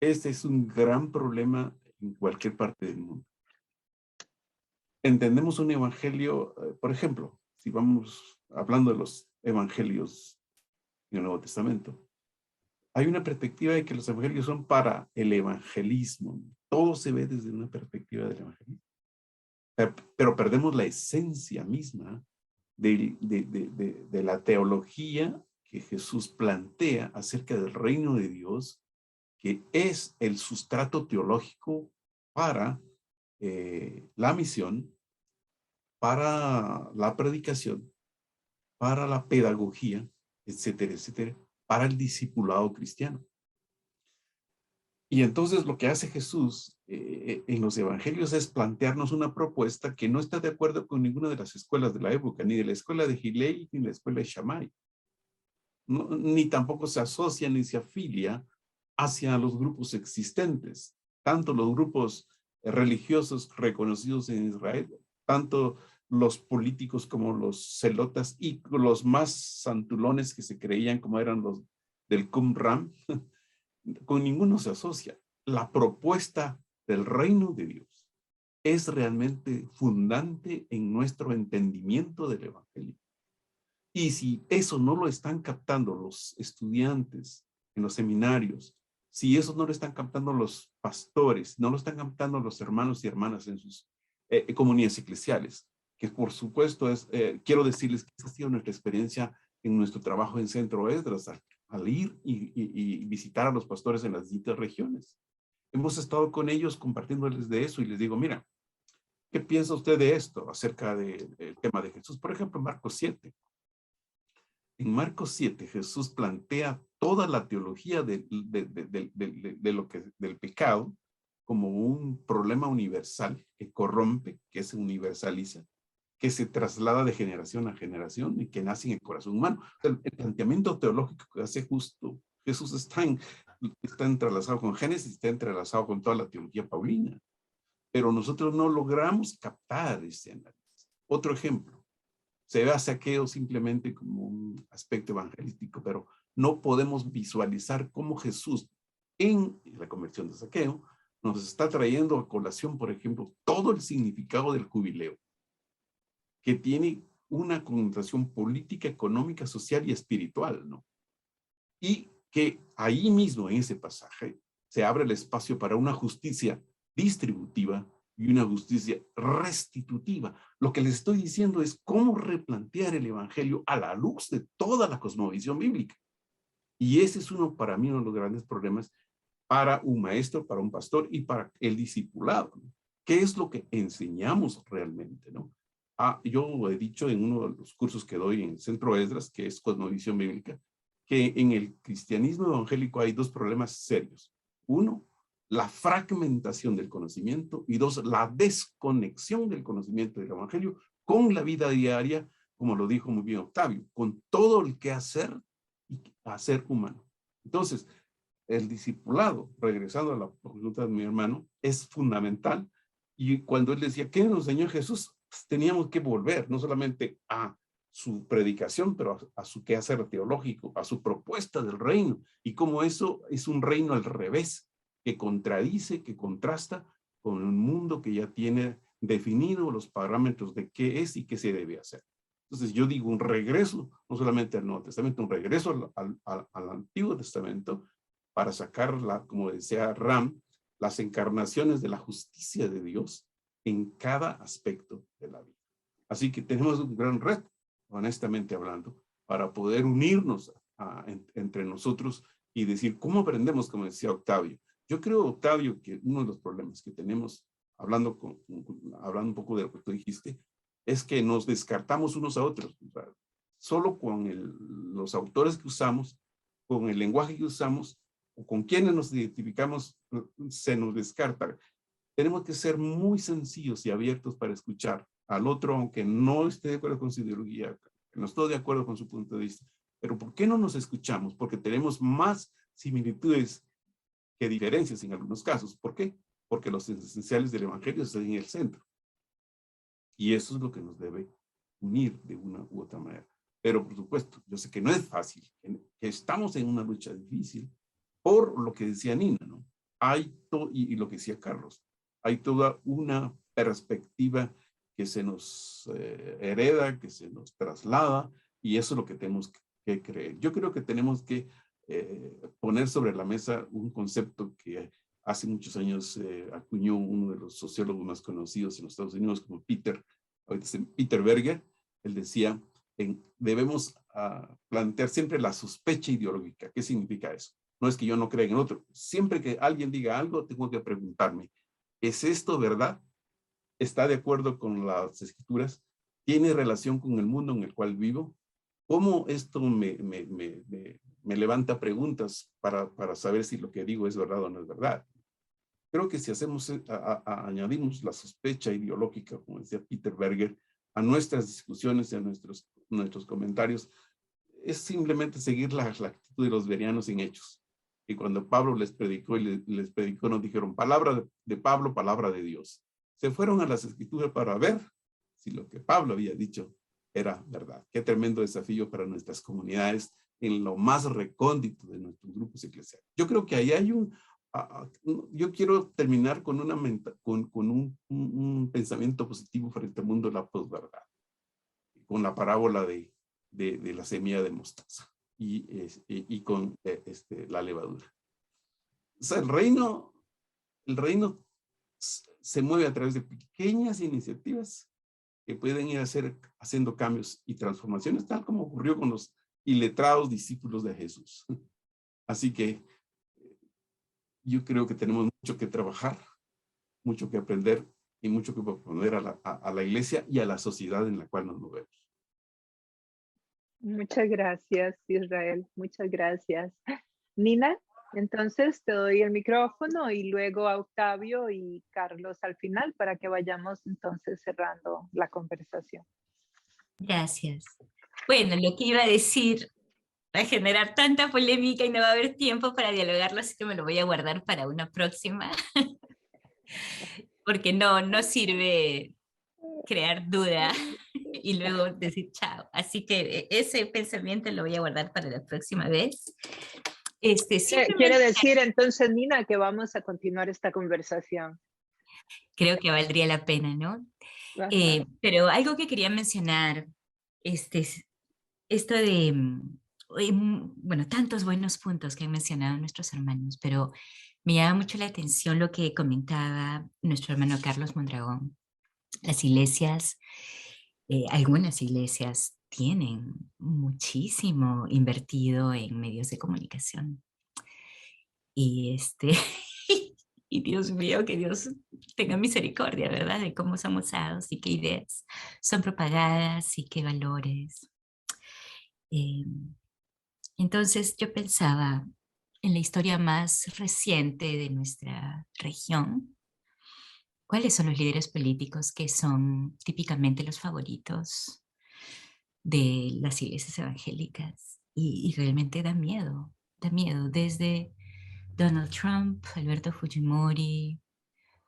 Este es un gran problema en cualquier parte del mundo. Entendemos un evangelio, por ejemplo, si vamos hablando de los evangelios en el Nuevo Testamento, hay una perspectiva de que los evangelios son para el evangelismo. Todo se ve desde una perspectiva del evangelismo. Pero perdemos la esencia misma de la teología que Jesús plantea acerca del reino de Dios, que es el sustrato teológico para la misión, para la predicación, para la pedagogía, etcétera, etcétera, para el discipulado cristiano. Y entonces lo que hace Jesús en los evangelios es plantearnos una propuesta que no está de acuerdo con ninguna de las escuelas de la época, ni de la escuela de Hillel, ni de la escuela de Shammai. No, ni tampoco se asocia ni se afilia hacia los grupos existentes, tanto los grupos religiosos reconocidos en Israel, tanto los políticos como los celotas y los más santulones que se creían como eran los del Qumran, con ninguno se asocia. La propuesta del reino de Dios es realmente fundante en nuestro entendimiento del evangelio. Y si eso no lo están captando los estudiantes en los seminarios, si eso no lo están captando los pastores, no lo están captando los hermanos y hermanas en sus comunidades eclesiales, que por supuesto quiero decirles que esa ha sido nuestra experiencia en nuestro trabajo en Centro Esdras, al ir y visitar a los pastores en las distintas regiones. Hemos estado con ellos compartiéndoles de eso y les digo, mira, ¿Qué piensa usted de esto acerca del tema de Jesús? Por ejemplo, Marcos 7. En Marcos 7, Jesús plantea toda la teología del pecado como un problema universal que corrompe, que se universaliza, que se traslada de generación a generación y que nace en el corazón humano. El planteamiento teológico que hace justo Jesús está entrelazado con Génesis, está entrelazado con toda la teología paulina. Pero nosotros no logramos captar ese análisis. Otro ejemplo, se ve a Zaqueo simplemente como un aspecto evangelístico, pero no podemos visualizar cómo Jesús, en la conversión de Zaqueo, nos está trayendo a colación, por ejemplo, todo el significado del jubileo, que tiene una connotación política, económica, social y espiritual, ¿no? Y que ahí mismo, en ese pasaje, se abre el espacio para una justicia distributiva y una justicia restitutiva. Lo que les estoy diciendo es cómo replantear el evangelio a la luz de toda la cosmovisión bíblica. Y ese es para mí, uno de los grandes problemas para un maestro, para un pastor y para el discipulado, ¿no? ¿Qué es lo que enseñamos realmente, no? Yo he dicho en uno de los cursos que doy en el Centro Esdras, que es Cosmovisión Bíblica, que en el cristianismo evangélico hay dos problemas serios. Uno, la fragmentación del conocimiento, y dos, la desconexión del conocimiento del evangelio con la vida diaria, como lo dijo muy bien Octavio, con todo el quehacer y hacer humano. Entonces, el discipulado, regresando a la pregunta de mi hermano, es fundamental. Y cuando él decía, ¿qué nos enseñó Jesús? Pues teníamos que volver, no solamente a su predicación, pero a su quehacer teológico, a su propuesta del reino, y cómo eso es un reino al revés, que contradice, que contrasta con un mundo que ya tiene definido los parámetros de qué es y qué se debe hacer. Entonces yo digo un regreso, no solamente al Nuevo Testamento, un regreso al Antiguo Testamento, para sacar, como decía Ram, las encarnaciones de la justicia de Dios en cada aspecto de la vida. Así que tenemos un gran reto, honestamente hablando, para poder unirnos entre nosotros y decir, ¿cómo aprendemos? Como decía Octavio. Yo creo, Octavio, que uno de los problemas que tenemos, hablando un poco de lo que tú dijiste, es que nos descartamos unos a otros. O sea, solo con los autores que usamos, con el lenguaje que usamos, o con quienes nos identificamos, se nos descarta. Tenemos que ser muy sencillos y abiertos para escuchar al otro, aunque no esté de acuerdo con su ideología, que no estoy de acuerdo con su punto de vista. Pero ¿por qué no nos escuchamos? Porque tenemos más similitudes que diferencias en algunos casos. ¿Por qué? Porque los esenciales del evangelio están en el centro. Y eso es lo que nos debe unir de una u otra manera. Pero por supuesto, yo sé que no es fácil, que estamos en una lucha difícil, por lo que decía Nina, ¿no? Y lo que decía Carlos, hay toda una perspectiva que se nos hereda, que se nos traslada, y eso es lo que tenemos que creer. Yo creo que tenemos que poner sobre la mesa un concepto que hace muchos años acuñó uno de los sociólogos más conocidos en los Estados Unidos, como Peter Berger. Él decía, debemos plantear siempre la sospecha ideológica. ¿Qué significa eso? No es que yo no crea en el otro. Siempre que alguien diga algo, tengo que preguntarme, ¿es esto verdad? ¿Está de acuerdo con las escrituras? ¿Tiene relación con el mundo en el cual vivo? ¿Cómo esto me levanta preguntas para saber si lo que digo es verdad o no es verdad? Creo que si añadimos la sospecha ideológica, como decía Peter Berger, a nuestras discusiones y a nuestros comentarios, es simplemente seguir la actitud de los bereanos en hechos. Y cuando Pablo les predicó nos dijeron, palabra de Pablo, palabra de Dios. Se fueron a las escrituras para ver si lo que Pablo había dicho era verdad. Qué tremendo desafío para nuestras comunidades en lo más recóndito de nuestros grupos eclesiales. Yo creo que ahí hay yo quiero terminar con un pensamiento positivo frente al mundo de la posverdad, con la parábola de la semilla de mostaza y con la levadura. O sea, el reino se mueve a través de pequeñas iniciativas que pueden ir haciendo cambios y transformaciones, tal como ocurrió con los iletrados discípulos de Jesús. Así que yo creo que tenemos mucho que trabajar, mucho que aprender y mucho que proponer a la iglesia y a la sociedad en la cual nos movemos. Muchas gracias, Israel. Muchas gracias. Nina, entonces te doy el micrófono y luego a Octavio y Carlos al final para que vayamos entonces cerrando la conversación. Gracias. Bueno, lo que iba a decir va a generar tanta polémica y no va a haber tiempo para dialogarlo, así que me lo voy a guardar para una próxima. Porque no sirve crear duda y luego decir chao. Así que ese pensamiento lo voy a guardar para la próxima vez. Quiere decir entonces, Nina, que vamos a continuar esta conversación. Creo que valdría la pena, ¿no? Pero algo que quería mencionar, esto de, bueno, tantos buenos puntos que han mencionado nuestros hermanos, pero me llama mucho la atención lo que comentaba nuestro hermano Carlos Mondragón. Las iglesias, algunas iglesias tienen muchísimo invertido en medios de comunicación. Y y Dios mío, que Dios tenga misericordia, ¿verdad? De cómo son usados y qué ideas son propagadas y qué valores. Entonces yo pensaba en la historia más reciente de nuestra región, ¿cuáles son los líderes políticos que son típicamente los favoritos de las iglesias evangélicas? Y realmente da miedo, desde Donald Trump, Alberto Fujimori,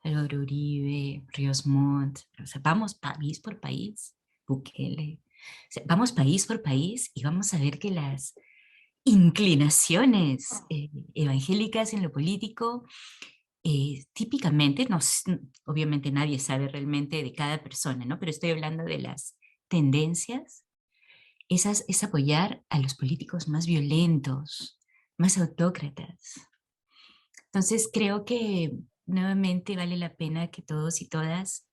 Álvaro Uribe, Ríos Montt, o sea, vamos país por país, Bukele, o sea, vamos país por país y vamos a ver que las inclinaciones evangélicas en lo político típicamente, obviamente nadie sabe realmente de cada persona, ¿no? Pero estoy hablando de las tendencias, es apoyar a los políticos más violentos, más autócratas. Entonces creo que nuevamente vale la pena que todos y todas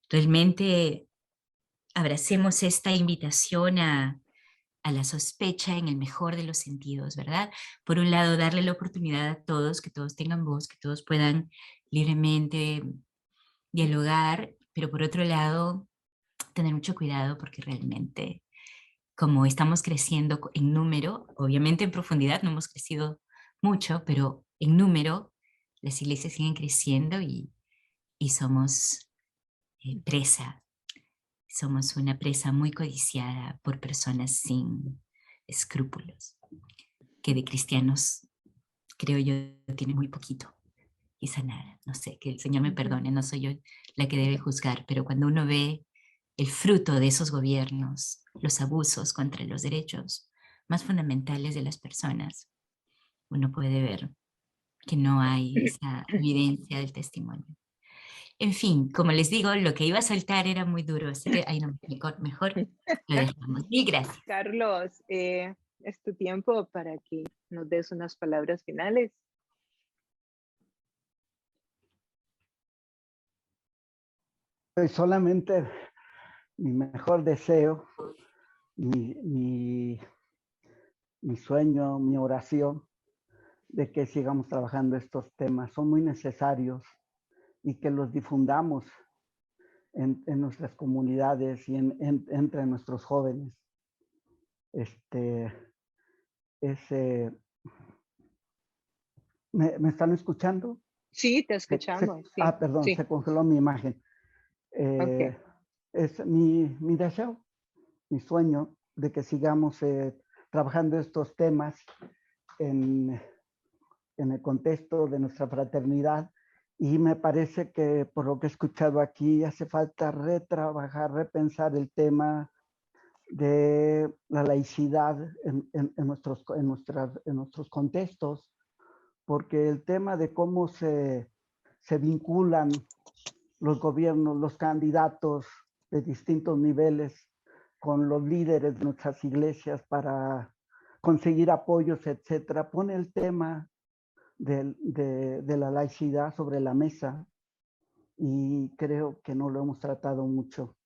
realmente abracemos esta invitación a la sospecha en el mejor de los sentidos, ¿verdad? Por un lado, darle la oportunidad a todos, que todos tengan voz, que todos puedan libremente dialogar, pero por otro lado, tener mucho cuidado porque realmente, como estamos creciendo en número, obviamente en profundidad no hemos crecido mucho, pero en número las iglesias siguen creciendo y somos presa. Somos una presa muy codiciada por personas sin escrúpulos, que de cristianos, creo yo, tiene muy poquito, quizá nada. No sé, que el Señor me perdone, no soy yo la que debe juzgar, pero cuando uno ve el fruto de esos gobiernos, los abusos contra los derechos más fundamentales de las personas, uno puede ver que no hay esa evidencia del testimonio. En fin, como les digo, lo que iba a soltar era muy duro, así que ahí no, mejor lo dejamos. Mil gracias. Carlos, es tu tiempo para que nos des unas palabras finales. Solamente mi mejor deseo, mi sueño, mi oración, de que sigamos trabajando estos temas. Son muy necesarios y que los difundamos en nuestras comunidades y entre nuestros jóvenes. ¿Me están escuchando? Sí, te escuchamos. Sí. Perdón, sí. Se congeló mi imagen. Okay. Es mi deseo, mi sueño de que sigamos trabajando estos temas en el contexto de nuestra fraternidad, y me parece que por lo que he escuchado aquí hace falta retrabajar, repensar el tema de la laicidad en nuestros contextos, porque el tema de cómo se vinculan los gobiernos, los candidatos de distintos niveles con los líderes de nuestras iglesias para conseguir apoyos, etcétera, pone el tema de la laicidad sobre la mesa, y creo que no lo hemos tratado mucho.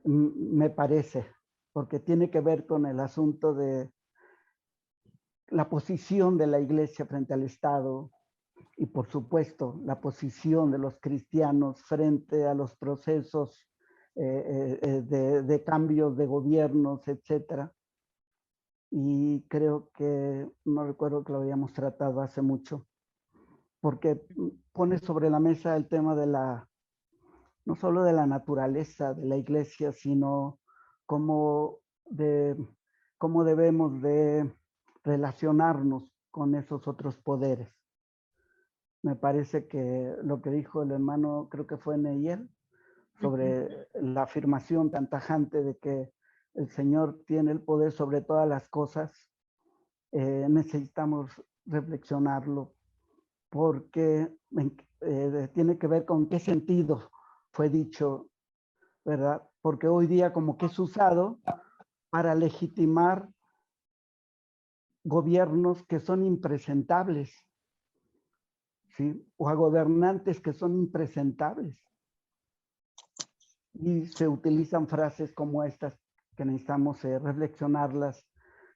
Me parece, porque tiene que ver con el asunto de la posición de la iglesia frente al Estado, y por supuesto la posición de los cristianos frente a los procesos de cambios de gobiernos, etcétera. Y creo que, no recuerdo que lo habíamos tratado hace mucho, porque pone sobre la mesa el tema de no solo de la naturaleza de la iglesia, sino cómo debemos de relacionarnos con esos otros poderes. Me parece que lo que dijo el hermano, creo que fue Neyer, sobre la afirmación tan tajante de que el Señor tiene el poder sobre todas las cosas, necesitamos reflexionarlo, porque tiene que ver con qué sentido fue dicho, ¿verdad? Porque hoy día como que es usado para legitimar gobiernos que son impresentables, ¿sí? O a gobernantes que son impresentables. Y se utilizan frases como estas que necesitamos reflexionarlas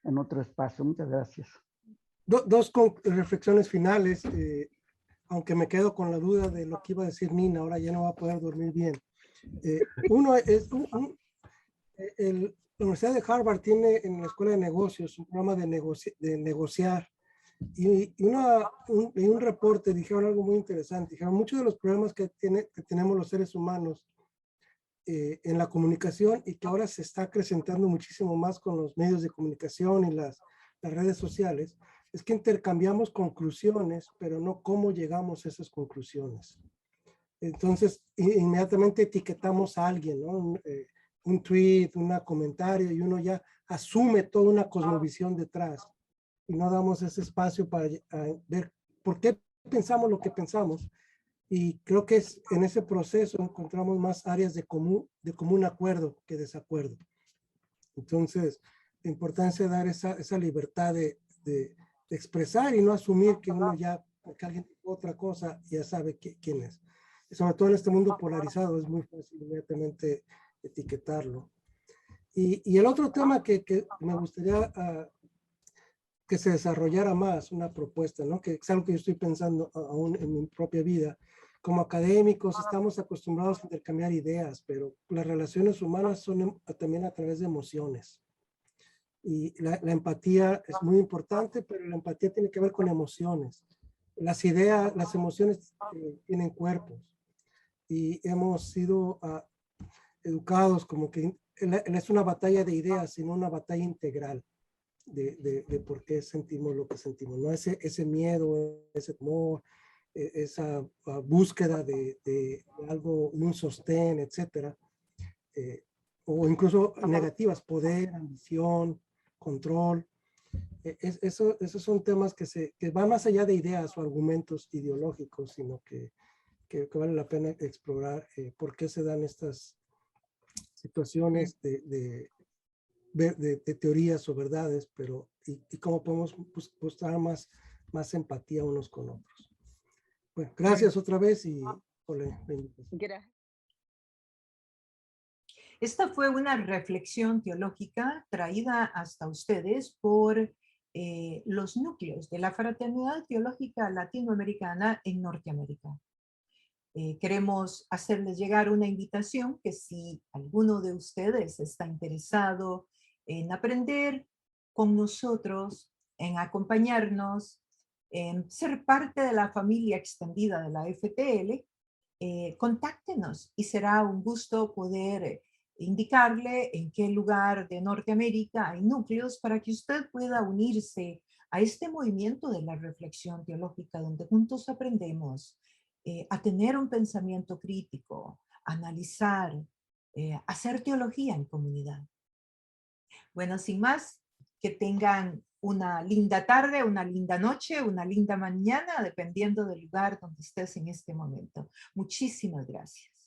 en otro espacio. Muchas gracias. Dos reflexiones finales, aunque me quedo con la duda de lo que iba a decir Nina, ahora ya no va a poder dormir bien. Uno es, la Universidad de Harvard tiene en la Escuela de Negocios un programa de negociar, y un reporte dijeron algo muy interesante. Dijeron, muchos de los problemas que tenemos los seres humanos en la comunicación, y que ahora se está acrecentando muchísimo más con los medios de comunicación y las redes sociales, es que intercambiamos conclusiones, pero no cómo llegamos a esas conclusiones. Entonces, inmediatamente etiquetamos a alguien, ¿no? Un tweet, un comentario, y uno ya asume toda una cosmovisión detrás, y no damos ese espacio para ver por qué pensamos lo que pensamos. Y creo que en ese proceso encontramos más áreas de común acuerdo que desacuerdo. Entonces, la importancia de dar esa libertad de expresar, y no asumir que uno ya, porque alguien dijo otra cosa, ya sabe quién es. Y sobre todo en este mundo polarizado es muy fácil inmediatamente etiquetarlo. Y el otro tema que me gustaría que se desarrollara más, una propuesta, ¿no? Que es algo que yo estoy pensando aún en mi propia vida. Como académicos estamos acostumbrados a intercambiar ideas, pero las relaciones humanas son también a través de emociones. Y la empatía es muy importante, pero la empatía tiene que ver con emociones. Las ideas, las emociones tienen cuerpos, y hemos sido educados como que es una batalla de ideas, sino una batalla integral de por qué sentimos lo que sentimos, ¿no? Ese miedo, ese temor, esa búsqueda de algo, un sostén, etcétera, o incluso negativas, poder, ambición, control. Esos son temas que van más allá de ideas o argumentos ideológicos, sino que vale la pena explorar por qué se dan estas situaciones de teorías o verdades, pero y cómo podemos mostrar más empatía unos con otros. Bueno, gracias otra vez y por la invitación. Gracias. Esta fue una reflexión teológica traída hasta ustedes por los núcleos de la Fraternidad Teológica Latinoamericana en Norteamérica. Queremos hacerles llegar una invitación que si alguno de ustedes está interesado en aprender con nosotros, en acompañarnos, en ser parte de la familia extendida de la FTL, contáctenos y será un gusto poder indicarle en qué lugar de Norteamérica hay núcleos para que usted pueda unirse a este movimiento de la reflexión teológica donde juntos aprendemos a tener un pensamiento crítico, analizar, hacer teología en comunidad. Bueno, sin más, que tengan una linda tarde, una linda noche, una linda mañana, dependiendo del lugar donde estés en este momento. Muchísimas gracias.